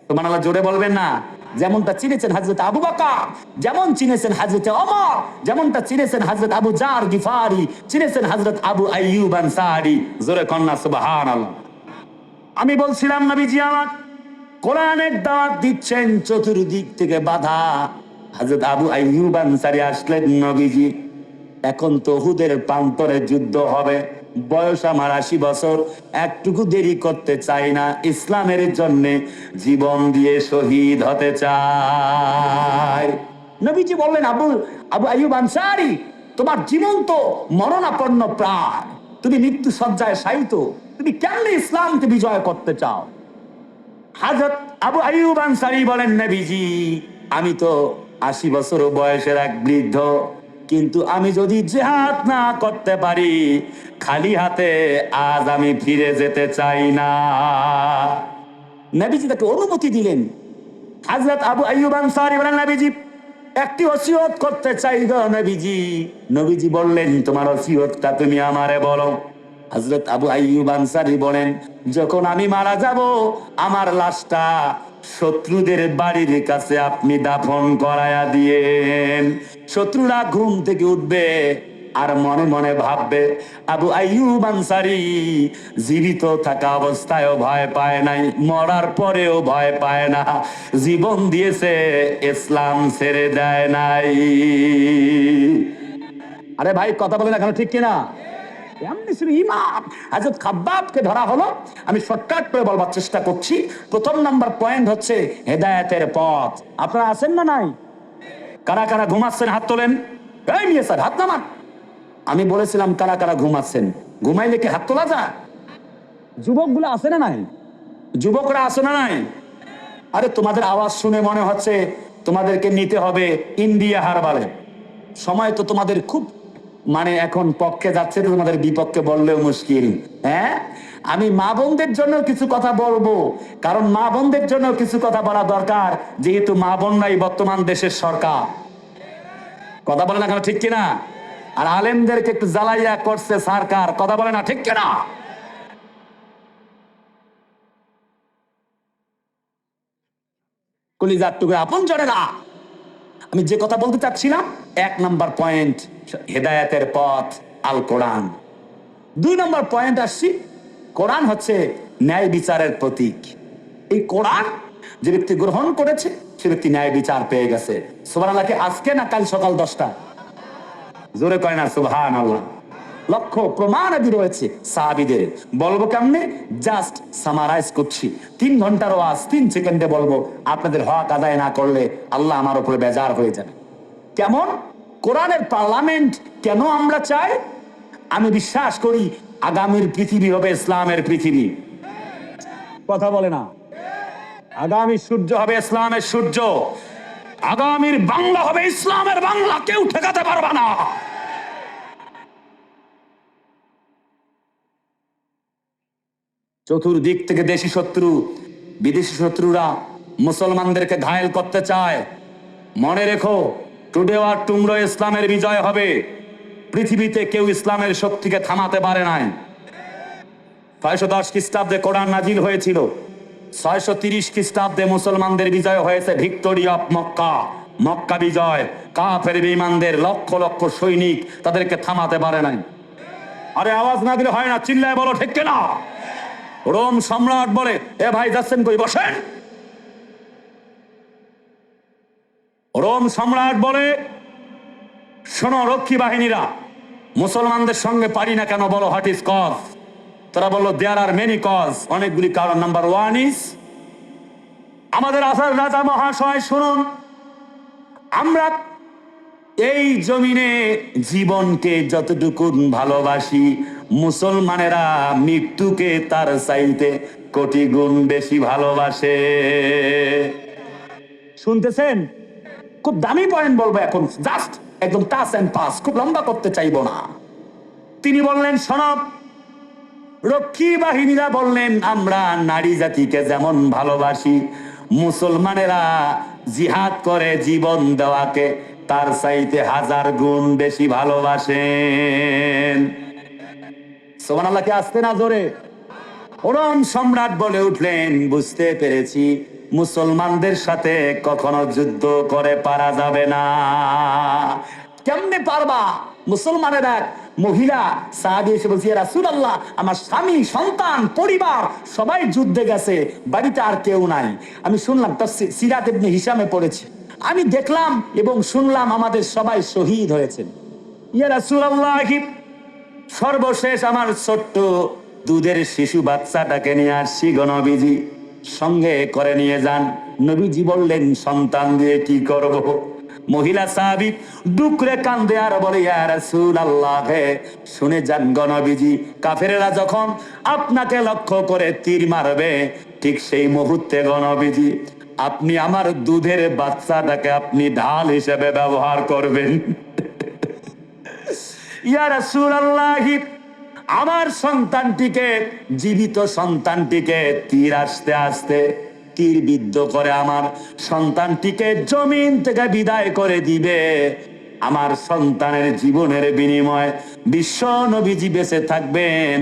সুবহানাল্লাহ, জোরে বলবেন না? যেমনটা চিনেছেন হযরত আবু বকর, যেমন চিনেছেন হযরত ওমর, যেমনটা চিনেছেন হযরত আবু জার গিফারি, চিনেছেন হযরত আবু আইয়ুব আনসারী। জোরে কন্না সুবহানাল্লাহ। আমি বলছিলাম নবীজি আমার কোরআনের দাওয়াত দিচ্ছেন, চতুর্দিক থেকে বাধা। হযরত আবু আইয়ুব আনসারী আসলেন, নবীজি এখন তো উহুদের প্রান্তরে যুদ্ধ হবে, বয়স আমার 80 বছর, একটুকু দেরি করতে চাই না, ইসলামের জন্য জীবন দিয়ে শহীদ হতে চাই। নবীজি বললেন, আবু আবু আইয়ুব আনসারী, তোমার জীবন তো মরণাপন্ন প্রায়, তুমি মৃত্যু সজ্জায় শায়িত, তুমি কেমনে ইসলামকে বিজয় করতে চাও? হযরত আবু আইয়ুব আনসারী বলেন, নবীজি আমি তো 80 বছর বয়সের এক বৃদ্ধ, কিন্তু আমি যদি জিহাদ না করতে পারি খালি হাতে আজ আমি ফিরে যেতে চাই না। নবীজি তাকে অনুমতি দিলেন। হযরত আবু আইয়ুব আনসারী বলেন, নবীজি একটি ওসিয়ত করতে চাই গো নবীজি। নবীজি বললেন, তোমার ওসিয়তটা তুমি আমারে বলো। হযরত আবু আইয়ুব আনসারী বলেন, যখন আমি মারা যাব আমার লাশটা শত্রুদের বাড়ির কাছে আপনি দাফন করায়া দিয়েন। শত্রুরা ঘুম থেকে উঠবে আর মনে মনে ভাববে আবু আইয়ুব আনসারী জীবিত থাকা অবস্থায়ও ভয় পায় নাই, মরার পরেও ভয় পায় না, জীবন দিয়েছে ইসলাম ছেড়ে দেয় নাই। আরে ভাই কথা বলেন এখন, ঠিক কিনা? হযরত খাব্বাবকে ধরা হলো। আমি শর্টকাট করে বলবার চেষ্টা করছি। প্রথম নাম্বার পয়েন্ট হচ্ছে হেদায়েতের পথ। আপনারা আছেন না নাই? কারা কারা ঘুমাচ্ছেন হাত তোলেন। এই মিয়া স্যার হাত নামান। আমি বলেছিলাম কারা কারা ঘুমাচ্ছেন, ঘুমাইলে কি হাত তোলা যায়? যুবকগুলো আছে না নাই? যুবকরা আছে না নাই? আরে তোমাদের আওয়াজ শুনে মনে হচ্ছে তোমাদেরকে নিতে হবে ইন্ডিয়া হারবালে। সময় তো তোমাদের খুব মানে এখন পক্ষে যাচ্ছে, তো তোমাদের বিপক্ষে বললেও মুশকিল। হ্যাঁ, আমি মা বোনদের জন্য কিছু কথা বলবো, কারণ মা বোনদের জন্য কিছু কথা বলা দরকার, যেহেতু মা বোনরাই বর্তমান দেশের সরকার। কথা বলে না কেন, ঠিক কিনা? আর আলেমদেরকে একটু জ্বালাইয়া করছে সরকার। কথা বলে না, ঠিক কিনা? কলিজার টুকরা আপন জনে না। আমি যে কথা বলতে চাচ্ছিলাম, এক নাম্বার পয়েন্ট হেদায়েতের পথ আল কোরআন। 2 নম্বর পয়েন্ট আসছি, কোরআন হচ্ছে ন্যায় বিচারের প্রতীক। এই কোরআন যে ব্যক্তি গ্রহণ করেছে সে ব্যক্তি ন্যায় বিচার পেয়ে গেছে। সুবহানাল্লাহ, আজকে না কাল সকাল 10টা? জোরে কয় না সুবহানাল্লাহ। লক্ষ্য প্রমাণ আদি রয়েছে সাহাবীদের। বলবো কেমনে, জাস্ট সামারাইজ করছি। 3 ঘন্টার ওয়াজ 3 সেকেন্ডে বলবো, আপনাদের হক আদায় না করলে আল্লাহ আমার উপরে বেজার হয়ে যাবে। কেমন কোরআনের পার্লামেন্ট কেন আমরা চাই? আমি বিশ্বাস করি আগামীর পৃথিবী হবে ইসলামের পৃথিবী। কথা বলে না? আগামী সূর্য হবে ইসলামের সূর্য, আগামীর বাংলা হবে ইসলামের বাংলা, কেউ ঠেকাতে পারবে না। চতুর্দিক থেকে দেশি শত্রু, বিদেশি শত্রুরা মুসলমানদেরকে ঘায়েল করতে চায়। মনে রেখো, টুডে আর টুমরো ইসলামের বিজয় হবে। পৃথিবীতে কেউ ইসলামের শক্তিকে থামাতে পারে নাই। 610 খ্রিস্টাব্দে কোরআন নাজিল হয়েছিল, 630 খ্রিস্টাব্দে মুসলমানদের বিজয় হয়েছে, ভিক্টোরি অফ মক্কা, মক্কা বিজয়। কাফের বেঈমানদের লক্ষ লক্ষ সৈনিক তাদেরকে থামাতে পারে নাই। আরে আওয়াজ না দিলে হয় না, চিল্লায় বলো ঠিক কিনা? রোম সম্রাট বলে, এ ভাই যাচ্ছেন কই, বসেন। রোম সম্রাট বলে, শোনো রক্ষী বাহিনীরা, মুসলমানদের সঙ্গে পারি না কেন বলো, হোয়াট ইজ কজ? তারা বললো, দেয়ার আর মেনি কজ, অনেকগুলি কারণ। নাম্বার 1 ইজ, আমাদের আসার রাজা মহাশয় শুনুন, আমরা এই জমিনে জীবনকে যতটুকু ভালোবাসি, মুসলমানেরা মৃত্যুকে তার চাইতে কোটি গুণ বেশি ভালোবাসে। শুনতেছেন? খুব দামি পয়েন্ট বলবো এখন, জাস্ট একদম টাচ এন্ড পাস, খুব লম্বা করতে চাইবো না। তিনি বললেন, শোনো, রক্ষী বাহিনীরা বললেন, আমরা নারী জাতিকে যেমন ভালোবাসি, মুসলমানেরা জিহাদ করে জীবন দেওয়াকে তার চাইতে 1000 গুণ বেশি ভালোবাসেন। সুবহানাল্লাহ, কে আসতে না জোরে? ওরম সম্রাট বলে উঠলেন, বুঝতে পেরেছি মুসলমানদের সাথে কখনো যুদ্ধ করে পারা যাবে না। কেমনে পারবা? মুসলমানের এক মহিলা সাহাবী এসে বলছে, ইয়া রাসূলুল্লাহ, আমার স্বামী, সন্তান, পরিবার সবাই যুদ্ধে গেছে, বাড়িতে আর কেউ নাই। আমি শুনলাম, তাফসীর সিরাত ইবনে হিশামে পড়েছি, আমি দেখলাম এবং শুনলাম আমাদের সবাই শহীদ হয়েছেন। ইয়া রাসূলুল্লাহ, সর্বশেষ আমার ছোট্ট দুধের শিশু বাচ্চাটাকে নিয়ে আসছি গো নবীজি, সঙ্গে করে নিয়ে যান। নবীজি বললেন, সন্তান দিয়ে কি করব? মহিলা সাহাবী ডুকরে কান্দে আর বলে, ইয়া রাসূলুল্লাহ, শুনে যান গো নবীজি, কাফেরেরা যখন আপনাকে লক্ষ্য করে তীর মারবে, ঠিক সেই মুহূর্তে গো নবীজি আপনি আমার দুধের বাচ্চাটাকে আপনি ঢাল হিসেবে ব্যবহার করবেন। ইয়া রাসূলুল্লাহ, আমার সন্তানটিকে, জীবিত সন্তানটিকে তীর আসতে আসতে তীর বিদ্ধ করে আমার সন্তানটিকে জমিন থেকে বিদায় করে দিবে। আমার সন্তানের জীবনের বিনিময়ে বিশ্ব নবীজি বেঁচে থাকবেন,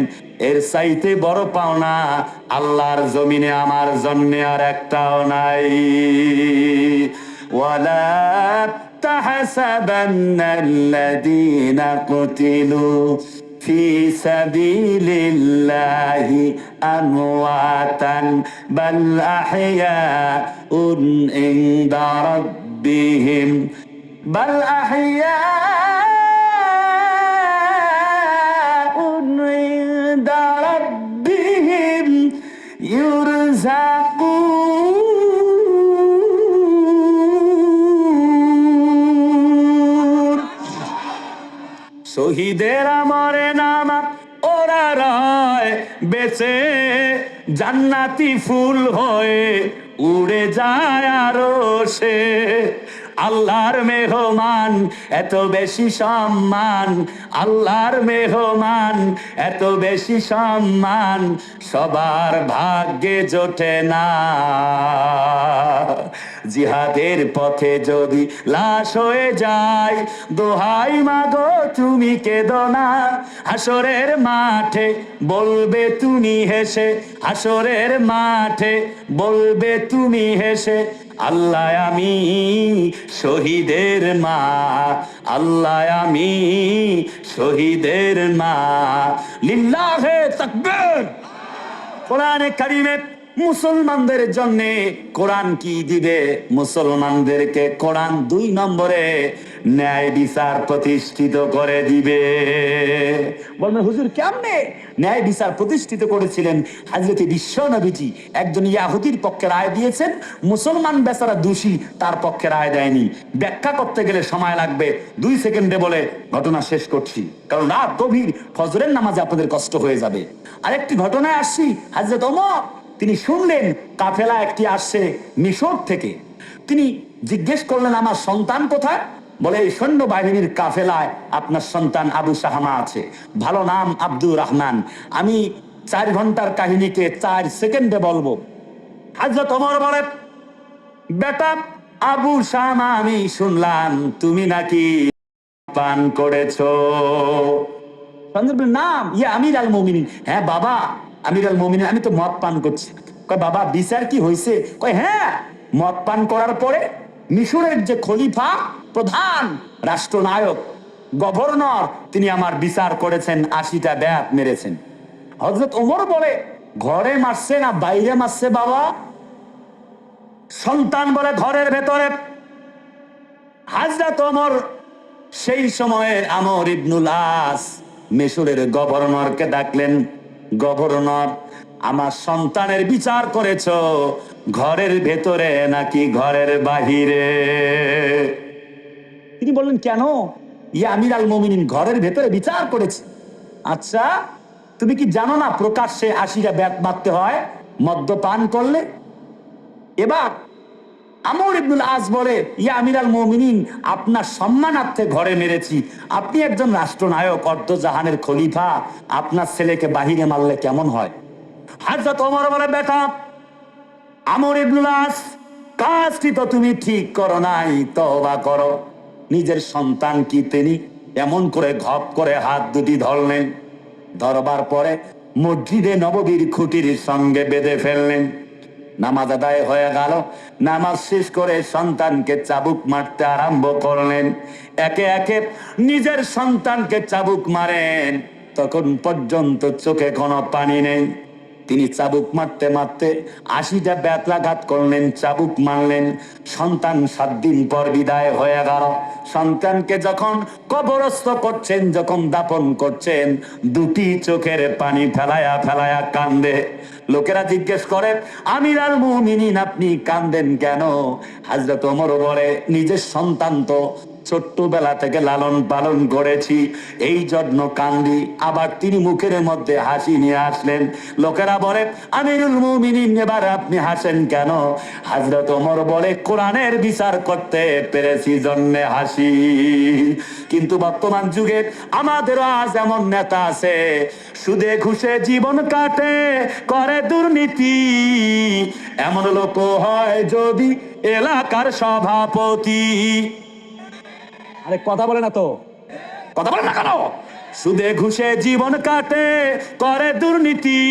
এর চাইতে বড় পাওনা আল্লাহর জমিনে আমার জন্য আর একটাও নাই। ওয়ালা تحسبن الذين قتلوا في سبيل الله أمواتا بل أحياء عند ربهم بل أحياء عند ربهم يرزقون। শহীদেরা মরে না, ওরা রয় বেঁচে, জান্নাতি ফুল হয়ে উড়ে যায় আরশে। আল্লাহর মেহমান এত বেশি সম্মান, আল্লাহর মেহমান এত বেশি সম্মান, সবার ভাগ্যে জোটে না। জিহাদের পথে যদি লাশ হয়ে যায়, দোহাই মাগো তুমি কেঁদো না, হাসরের মাঠে বলবে তুমি হেসে, হাসরের মাঠে বলবে তুমি হেসে, আল্লাহ আমি শহীদের মা, আল্লাহ আমি শহীদের মা। লিল্লাহে তাকবীর। কোরআনে কারিমে মুসলমানদের জন্য কোরআন কি দিবে? মুসলমানদেরকে কোরআন 2 নম্বরে ন্যায় বিচার প্রতিষ্ঠিত করে দিবে। বলবেন হুজুর কেমনে ন্যায় বিচার প্রতিষ্ঠিত করেছিলেন? হযরত বিশ্ব নবীজি একজন ইহুদির পক্ষে রায় দিয়েছেন, মুসলমান বেচারা দোষী, তার পক্ষে রায় দেয়নি। ব্যাখ্যা করতে গেলে সময় লাগবে, 2 সেকেন্ডে বলে ঘটনা শেষ করছি, কারণ রাত গভীর, ফজরের নামাজে আপনাদের কষ্ট হয়ে যাবে। আরেকটি ঘটনায় আসছি, হযরত ওমর তিনি শুনলেন কাফেলা একটি আসছে মিশর থেকে। তিনি জিজ্ঞেস করলেন, আমার সন্তান কোথায়? বলে, এই সৈন্য বাহিনীর কাফেলায় আপনার সন্তান আবু সাহামা আছে, ভালো নাম আব্দুর রহমান। আমি 4 ঘন্টার কাহিনীকে 4 সেকেন্ডে বলবো। হযরত ওমর বলে, বেটা আবু সাহামা, আমি শুনলাম তুমি নাকি পান করেছো। নাম ইয়া আমির আল মুমিনিন। হ্যাঁ বাবা, আমির আল মুমিনিন, আমি তো মদ পান করছি। কয় বাবা বিচার কি হয়েছে? কয় হ্যাঁ, মদ পান করার পরে মিশরের যে খলিফা, প্রধান রাষ্ট্রনায়ক, গভর্নর, তিনি আমার বিচার করেছেন, 80টা বেত মেরেছেন। হযরত ওমর বলে, ঘরে মারছে না বাইরে মারছে বাবা? সন্তান বলে, ঘরের ভেতরে। হযরত ওমর সেই সময়ে আমর ইবনুল আস মিশরের গভর্নরকে ডাকলেন, গভর্নর, আমার সন্তানের বিচার করেছো ঘরের ভেতরে নাকি ঘরের বাহিরে? তিনি বললেন, কেন? ইয়া আমির আল মুমিনিন, ঘরের ভেতরে বিচার করেছে। আচ্ছা, তুমি কি জানো না প্রকাশ্যে 80টা বেত মারতে হয় মদ্যপান করলে? এবার আমর ইবনুল আস বলে, ইয়া আমিরাল মুমিনিন, আপনার সম্মানার্থে ঘরে মেরেছি, আপনি একজন রাষ্ট্রনায়ক, অর্ধজাহানের খলিফা, আপনার ছেলেকে বাহিরে মারলে কেমন হয়? হযরত ওমর বলে, বেটা আমর ইবনুল আস, কাজটি তো তুমি ঠিক করো নাই, তওবা করো। নিজের সন্তান কি তিনি এমন করে ঘপ করে হাত দুটি ধরলেন, ধরবার পরে মসজিদে নববীর খুঁটির সঙ্গে বেঁধে ফেললেন। নামাজ আদায় হয়ে গেল, নামাজ শেষ করে সন্তানকে চাবুক মারতে আরম্ভ করলেন। একে একে নিজের সন্তানকে চাবুক মারেন, তখন পর্যন্ত চোখে কোনো পানি নেই। তিনি চাবুক মারতে মারতে ৮০টা বেত্রাঘাত করলেন, চাবুক মারলেন। সন্তান ৭ দিন পর বিদায় হয়ে গেল। সন্তানকে যখন কবরস্থ করছেন, যখন দাপন করছেন, দুটি চোখের পানি ফেলায়া ফেলায়া কান্দে। লোকেরা জিজ্ঞেস করে, আমিরাল মুমিনিন আপনি কান্দেন কেন? হযরত ওমর বলে, নিজের সন্তান তো ছোট্টবেলা থেকে লালন পালন করেছি, এই জন্য কান্দি। আবার তিনি মুখের মধ্যে হাসি নিয়ে আসলেন। লোকেরা বলে, আমিরুল মুমিনিন এবার আপনি হাসেন কেন? হযরত ওমর বলে, কোরআনের বিচার করতে পেরেছি জন্যে হাসি। কিন্তু বর্তমান যুগে আমাদেরও আজ এমন নেতা আছে, সুদে ঘুষে জীবন কাটে, করে দুর্নীতি, এমন লোক হয় যদি এলাকার সভাপতি। আরে কথা বলে না তো, কথা বলেন না কেন? সুদে ঘুষে জীবন কাটে, করে দুর্নীতি,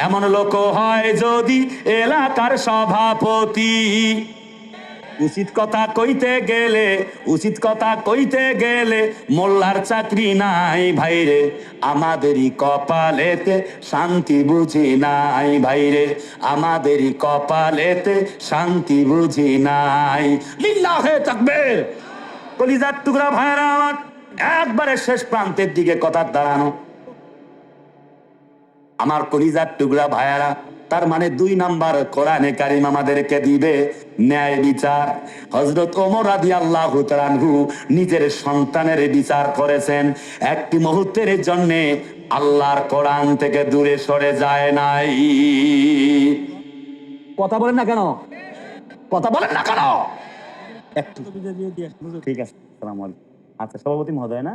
এমন লোক হয় যদি এলাকার সভাপতি। উচিত কথা কইতে গেলে, উচিত কথা কইতে গেলে মোল্লার চাকরি নাই ভাইরে, আমাদেরই কপালেতে শান্তি বুঝি নাই ভাইরে, আমাদেরই কপালেতে শান্তি বুঝি নাই। লিল্লাহে তাকবীর। কলিজার টুকরা ভাইরা আমার, একবারে শেষ প্রান্তের দিকে কথা দাঁড়ানো আমার কলিজার টুকরা ভাইয়ারা, তার মানে ২ নাম্বার কোরআনে কারিম আমাদেরকে দিবে ন্যায় বিচার। হযরত ওমর রাদিয়াল্লাহু তাআলা আনহু নিজের সন্তানের বিচার করেছেন, একটি মুহূর্তের জন্য আল্লাহর কোরআন থেকে দূরে সরে যায় নাই। কথা বলেন না কেন? কথা বলেন না কেন? একটু ঠিক আছে। আসসালামু আলাইকুম। আচ্ছা, সভাপতি মহোদয় না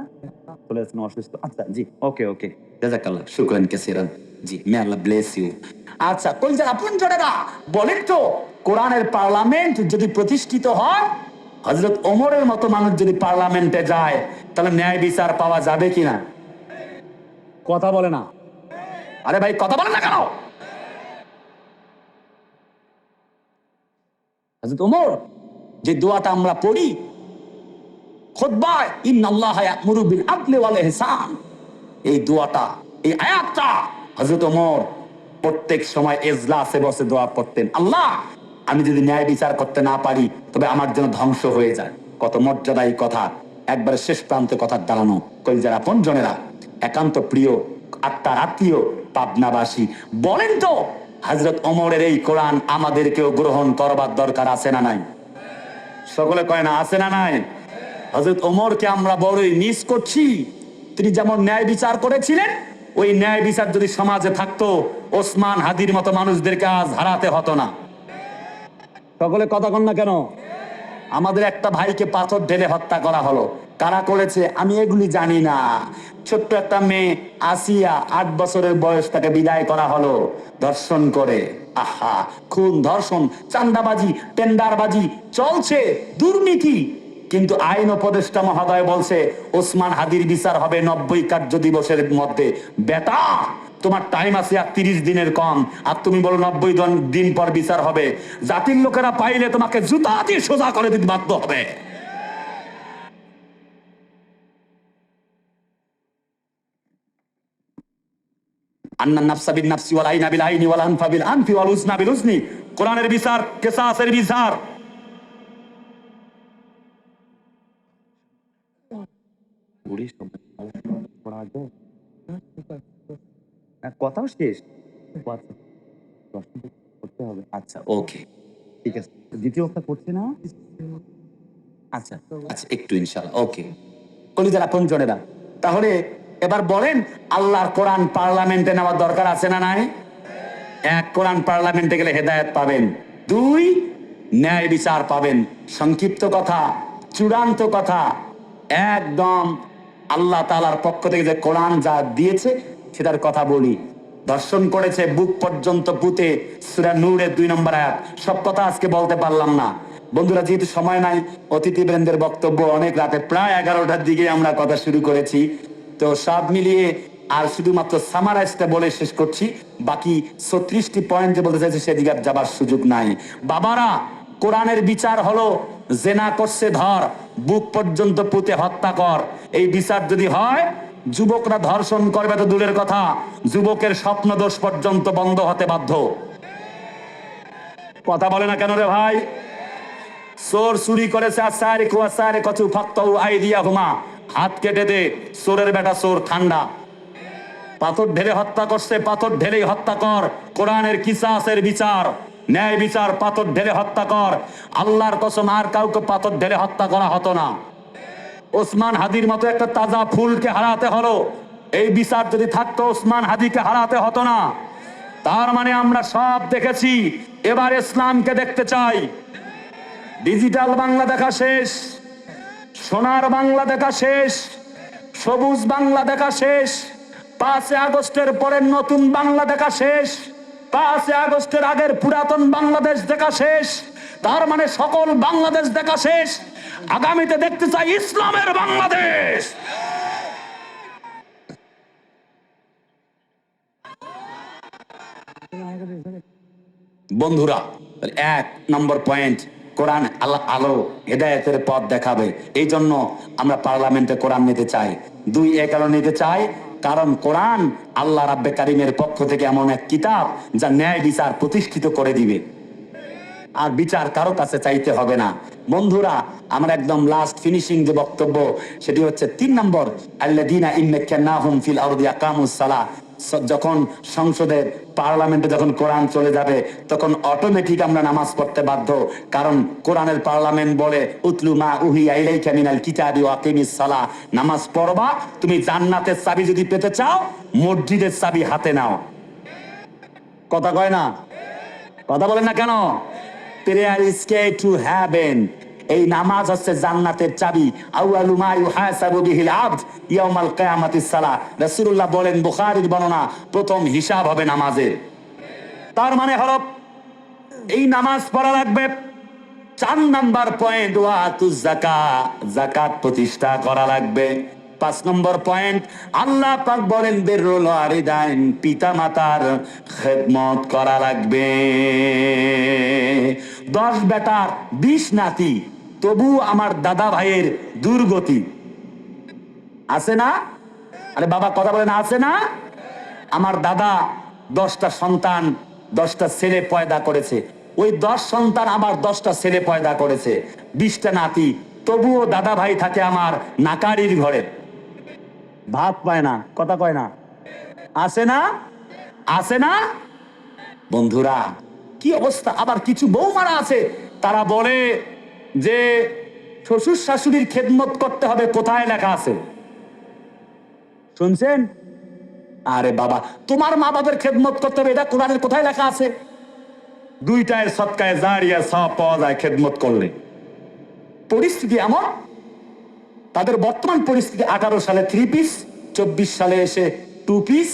চলে আসছেন, অসুস্থ। আচ্ছা জি, ওকে ওকে, জাযাকাল্লাহ, শুকরান কাসীরান। জি, মে আল্লাহ ব্লেস ইউ। আচ্ছা, কলজার আপনজনেরা, বলেন তো, কোরআনের পার্লামেন্ট যদি প্রতিষ্ঠিত হয়, হযরত ওমরের মতো মানুষ যদি পার্লামেন্টে যায়, তাহলে ন্যায় বিচার পাওয়া যাবে কিনা? কথা বলে না। আরে ভাই, কথা বলেন না কেন? হযরত ওমর যে দোয়াটা আমরা পড়ি খুতবায়, ইন্নাল্লাহা ইয়া'মুরু বিল আদলি ওয়াল ইহসান, এই দোয়াটা, এই আয়াতটা হযরত ওমর প্রত্যেক সময় এজলাসে বসে দোয়া করতেন, আল্লাহ আমি যদি ন্যায় বিচার করতে না পারি তবে আমার জন্য ধ্বংস হয়ে যায়। কত মর্যাদাই কথা, একবারে শেষ প্রান্তে কথা দাঁড়ানো। কলিজার আপনজনেরা, একান্ত প্রিয় আত্মার আত্মীয় পাবনাবাসী, বলেন তো, হযরত ওমরের এই কোরআন আমাদেরকেও গ্রহণ করবার দরকার আছে না নাই? সকলে কয় না, আছে না নাই? হযরত ওমরকে আমরা বড়ই মিস করছি। তিনি যেমন ন্যায় বিচার করেছিলেন, ওই ন্যায় বিচার যদি সমাজে থাকতো, ওসমান হাদির মতো মানুষদেরকে আজ হারাতে হতো না। সকলে কথা কন না কেন? আমাদের একটা ভাইকে পাথর ঢেলে হত্যা করা হলো, কারা করেছে আমি এগুলি জানি না। ছোট্ট একটা মেয়ে আসিয়া, ৮ বছরের বয়স, তাকে বিদায় করা হলো ধর্ষণ করে। আহা, খুন, ধর্ষণ, চান্দাবাজি, টেন্ডারবাজি চলছে, দুর্নীতি। কিন্তু আইন উপদেষ্টা মহোদয় বলছে ওসমান হাদির বিচার হবে ৯০ কার্য দিবসের মধ্যে। বেটা, তোমার টাইম আছে আর ৩০ দিনের কম, আর তুমি বলো ৯০ দিন পর বিচার হবে। জাতির লোকেরা পাইলে তোমাকে জুতা দিয়ে সোজা করে দিতে বাধ্য হবে। আন্নান নাফসা বিন নাফসি ওয়াল আইনা বিল আইনি ওয়াল আনফা বিল আনফি ওয়াল উযনা বিল উযনি। কোরআনের বিচার, কিসাসের বিচার। কথাও শেষ, করতে হবে। আচ্ছা, ওকে, ঠিক আছে। দ্বিতীয় কথা করছে না? আচ্ছা আচ্ছা, একটু ইনশাআল্লাহ, ওকে। কলিজার আপনজনেরা, তাহলে এবার বলেন, আল্লাহর কোরআন পার্লামেন্টে নেওয়ার দরকার আছে না নাই? ১, কোরআন পার্লামেন্টে গেলে হেদায়েত পাবেন। ২, ন্যায় বিচার পাবেন। সংক্ষিপ্ত কথা, চূড়ান্ত কথা, একদম আল্লাহ তাআলার পক্ষ থেকে যে কোরআন যা দিয়েছে সেটার কথা বলি। দর্শন করেছে বুক পর্যন্ত পুঁতে, সূরা নূরের 2 নম্বর আয়াত। সব কথা আজকে বলতে পারলাম না বন্ধুরা, যেহেতু সময় নাই। অতিথিবৃন্দের বক্তব্য অনেক রাতে, প্রায় 11টার দিকে আমরা কথা শুরু করেছি। তো সব মিলিয়ে আর শুধুমাত্র সামারাইজটা বলে শেষ করছি। বাকি 36টি পয়েন্ট যে বলতে চাইছে সেদিকে আর যাবার সুযোগ নাই। বাবারা, কোরআনের বিচার হলো জেনা করছে ধর, বুক পর্যন্ত পুঁতে হত্যা কর। এই বিচার যদি হয়, যুবকরা ধর্ষণ করবে তো দূরের কথা, যুবকের স্বপ্নদোষ পর্যন্ত বন্ধ হতে বাধ্য। কথা বলে না কেন রে ভাই? চোর চুরি করেছে, আসারে কুয়াসারে কচু ফাক্তাউ আইদিয়াহুমা, হাত কেটে দে। চোরের বেটা চোর ঠান্ডা। পাথর ঢেলে হত্যা করছে, পাথর ঢেলেই হত্যা কর। কোরআনের কিসাসের বিচার, ন্যায় বিচার, পাথর ঢেলে হত্যা কর। আল্লাহর কসম, আর কাউকে পাথর ঢেলে হত্যা করা হতো না। ওসমান হাদির মতো একটা তাজা ফুলকে হারাতে হলো। এই বিচার যদি থাকতো, ওসমান হাদিকে হারাতে হতো না। তার মানে আমরা সব দেখেছি, এবার ইসলামকে দেখতে চাই। ডিজিটাল বাংলা দেখা শেষ, সোনার বাংলা দেখা শেষ, সবুজ বাংলা দেখা শেষ, 5 আগস্টের পরের নতুন বাংলা দেখা শেষ, 5 আগস্টের আগের পুরাতন বাংলাদেশ দেখা শেষ। তার মানে সকল বাংলাদেশ দেখা শেষ। আগামীতে দেখতে চাই ইসলামের বাংলাদেশ। বন্ধুরা, 1 নম্বর পয়েন্ট, কোরআন আল্লাহ আলো হেদায়েতের পথ দেখাবে। এই জন্য আমরা পার্লামেন্টে কোরআন নিতে চাই। 2 এই কারণে নিতে চাই, কারণ কোরআন আল্লাহ রাব্বে কারিমের পক্ষ থেকে এমন এক কিতাব যা ন্যায় বিচার প্রতিষ্ঠিত করে দিবে। আর বিচার কারো কাছে চাইতে হবে না। বন্ধুরা, আমরা একদম লাস্ট ফিনিশিং যে বক্তব্য, সেটি হচ্ছে 3 নম্বর, আল্লাযীনা ইম্মাক্কানাহুম ফিল আরদি আকামুস সালাহ। যখন সংসদের পার্লামেন্টে যখন কোরআন চলে যাবে, তখন অটোমেটিক আমরা নামাজ পড়তে বাধ্য। কারণ কোরআনের পার্লামেন্ট বলে, উতলু মা উহিয়া ইলাইকা মিনাল কিতাবি ওয়া আকিমিস সালাহ। নামাজ পড়বা। তুমি জান্নাতের চাবি যদি পেতে চাও, মসজিদের চাবি হাতে নাও। কথা কয় না? কথা বলেন না কেন? Prayer is key to heaven. এই নামাজ হচ্ছে জান্নাতের চাবি। আউয়ালু মা ইউহাসাবু বিহিল আবদ ইয়াউমাল কিয়ামাতিস সালাহ। রাসূলুল্লাহ বলেন, বুখারীর বর্ণনা, প্রথম হিসাব হবে নামাজের। তার মানে হলো এই নামাজ পড়া লাগবে। 4 নাম্বার পয়েন্ট, ওয়াতুজ যাকাত, যাকাত প্রতিষ্ঠা করা লাগবে। 5 নম্বর পয়েন্ট, আল্লাহ পাক বলেন বিররুল ওয়ালিদাইন, পিতা মাতার খেদমত করা লাগবে। 10 বেটার 20 নাতি, তবু আমার দাদা ভাইয়ের দুর্গতি। আছে না? আরে বাবা কথা বলেন, আছে না? আমার দাদা 10টা সন্তান, 10টা ছেলে পয়দা করেছে। ওই 10 সন্তান আবার 10টা ছেলে পয়দা করেছে, 20টা নাতি, তবুও দাদা ভাই থাকে আমার নাকারির ঘরে, ভাত পায় না। কথা কয় না? আছে না? আছে না? বন্ধুরা, কি অবস্থা! আবার কিছু বৌমারা আছে, তারা বলে যে শ্বশুর শাশুড়ির খেদমত করতে হবে। কোথায় লেখা আছে? শুনছেন? আরে বাবা, তোমার মা বাবার খেদমত করতে হবে, এটা কোরআনের কোথায় লেখা আছে? 2টায় সদকায়ে জারিয়া সওয়াব পাওয়া যায় খেদমত করলে। পরিস্থিতি এমন, তাদের বর্তমান পরিস্থিতি 18 সালে 3 পিস, 24 সালে এসে 2 পিস,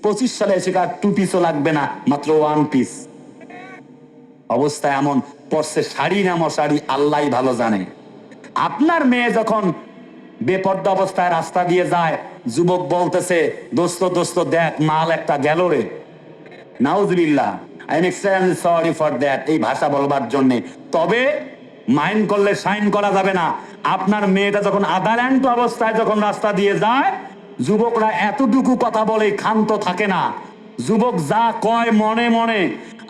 25 সালে এসে আর 2 পিসও লাগবে না, মাত্র 1 পিস। অবস্থা এমন, পরছে শাড়ি না মশারি আল্লাহই ভালো জানে। আপনার মেয়ে যখন বেপর্দা অবস্থায় রাস্তা দিয়ে যায়, যুবক বলতেছে, দোস্ত দোস্ত দেখ মাল একটা গেল রে। নাউজুবিল্লাহ, I am extremely sorry for that, এই ভাষা বলবার জন্যে। তবে মাইন্ড করলে সাইন করা যাবে না। আপনার মেয়েটা যখন আদাল্যান্ড অবস্থায় যখন রাস্তা দিয়ে যায়, যুবকরা এতটুকু কথা বলে ক্ষান্ত থাকে না। যুবক যা কয় মনে মনে,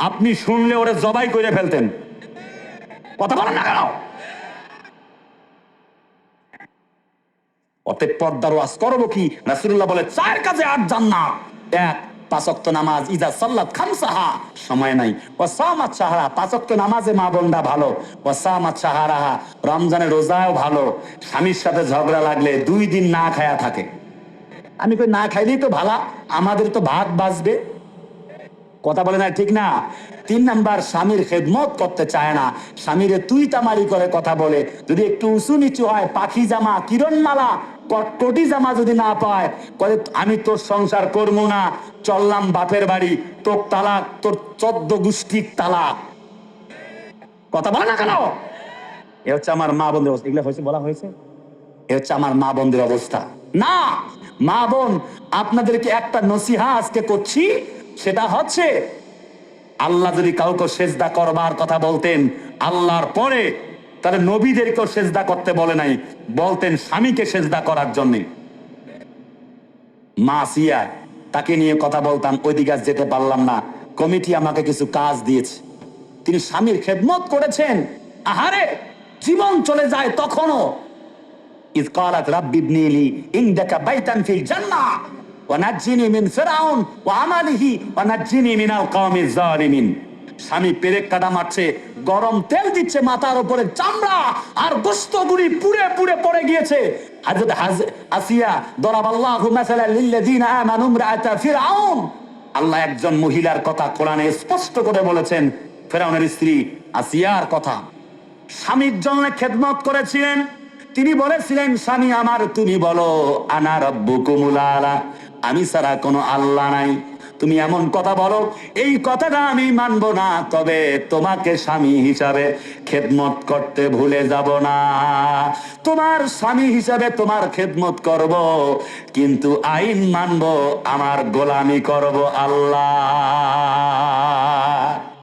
আপনি শুনলে ওরে জবাই করে ফেলতেন। কথা বলেন না কেন? অতএব পর্দার ওয়াজ করবো কি? রাসূলুল্লাহ বলে 4 কাজে 8 জান্নাত। 1, 5 ওয়াক্ত নামাজ, ইজা সাল্লাত খামসাহা, সময় নাই। ওয়া সামাত শাহরা, 5 ওয়াক্ত নামাজে মা বোনরা ভালো। ওয়া সামাত শাহরাহা, রমজানে রোজাও ভালো। স্বামীর সাথে ঝগড়া লাগলে 2 দিন না খায়া থাকে। আমি কই না খাইলেই তো ভালো, আমাদের তো ভাত বাঁচবে। কথা বলে না, ঠিক না? 3 নাম্বার, স্বামীর খেদমত করতে চায় না, স্বামীরে তুই তামারি করে কথা বলে। যদি একটু উঁচু নিচু হয়, পাখি জামা, কিরণমালা, কটকটি জামা যদি না পায়, বলে আমি তোর সংসার করবো না, চললাম বাপের বাড়ি, তোর তালাক, তোর 14 গোষ্ঠীর তালাক। কথা বলে না কেন? এ হচ্ছে আমার মা বোনদের অবস্থা। এগুলো হয়েছে, বলা হয়েছে, এ হচ্ছে আমার মা বোনদের অবস্থা। না, মা বোন, আপনাদেরকে একটা নসিহা আজকে করছি, সেটা হচ্ছে আল্লাহ যদি কাউকে সেজদা করবার কথা বলতেন আল্লাহর পরে, তাহলে নবীদেরকেও সেজদা করতে বলে নাই, বলতেন স্বামীকে সেজদা করার জন্য। মা সিয়া, তাকে নিয়ে কথা বলতাম, ওইদিকে আজ যেতে পারলাম না, কমিটি আমাকে কিছু কাজ দিয়েছে। তিনি স্বামীর খেদমত করেছেন, আহারে জীবন চলে যায় তখনও। إذ قالت رب ابن لي عندك بيتا في الجنة ونجني من فرعون وعمله ونجني من القوم الظالمين। স্বামী পেরেক কাটা মারছে, গরম তেল দিচ্ছে মাথার উপরে, চামড়া আর গোশতগুলি পুড়ে পুড়ে পড়ে গিয়েছে। হযরত আসিয়া, দরাবাল্লাহু মাসালাল লিল্লাযিনা আমানু ইমরাআতা ফিরআউন, আল্লাহ একজন মহিলার কথা কোরআনে স্পষ্ট করে বলেছেন, ফেরাউনের স্ত্রী আসিয়ার কথা। স্বামীর জন্য খেদমত করেছিলেন। তিনি বলেছিলেন, স্বামী আমার, তুমি বলো আনা রাব্বুকুমুল আলা, আমি ছাড়া কোনো আল্লাহ নাই। তুমি এমন কথা বলো, এই কথাটা আমি মানবো না, তবে তোমাকে স্বামী হিসাবে খেদমত করতে ভুলে যাব না। তোমার স্বামী হিসাবে তোমার খেদমত করব, কিন্তু আইন মানবো, আমার গোলামি করব আল্লাহ।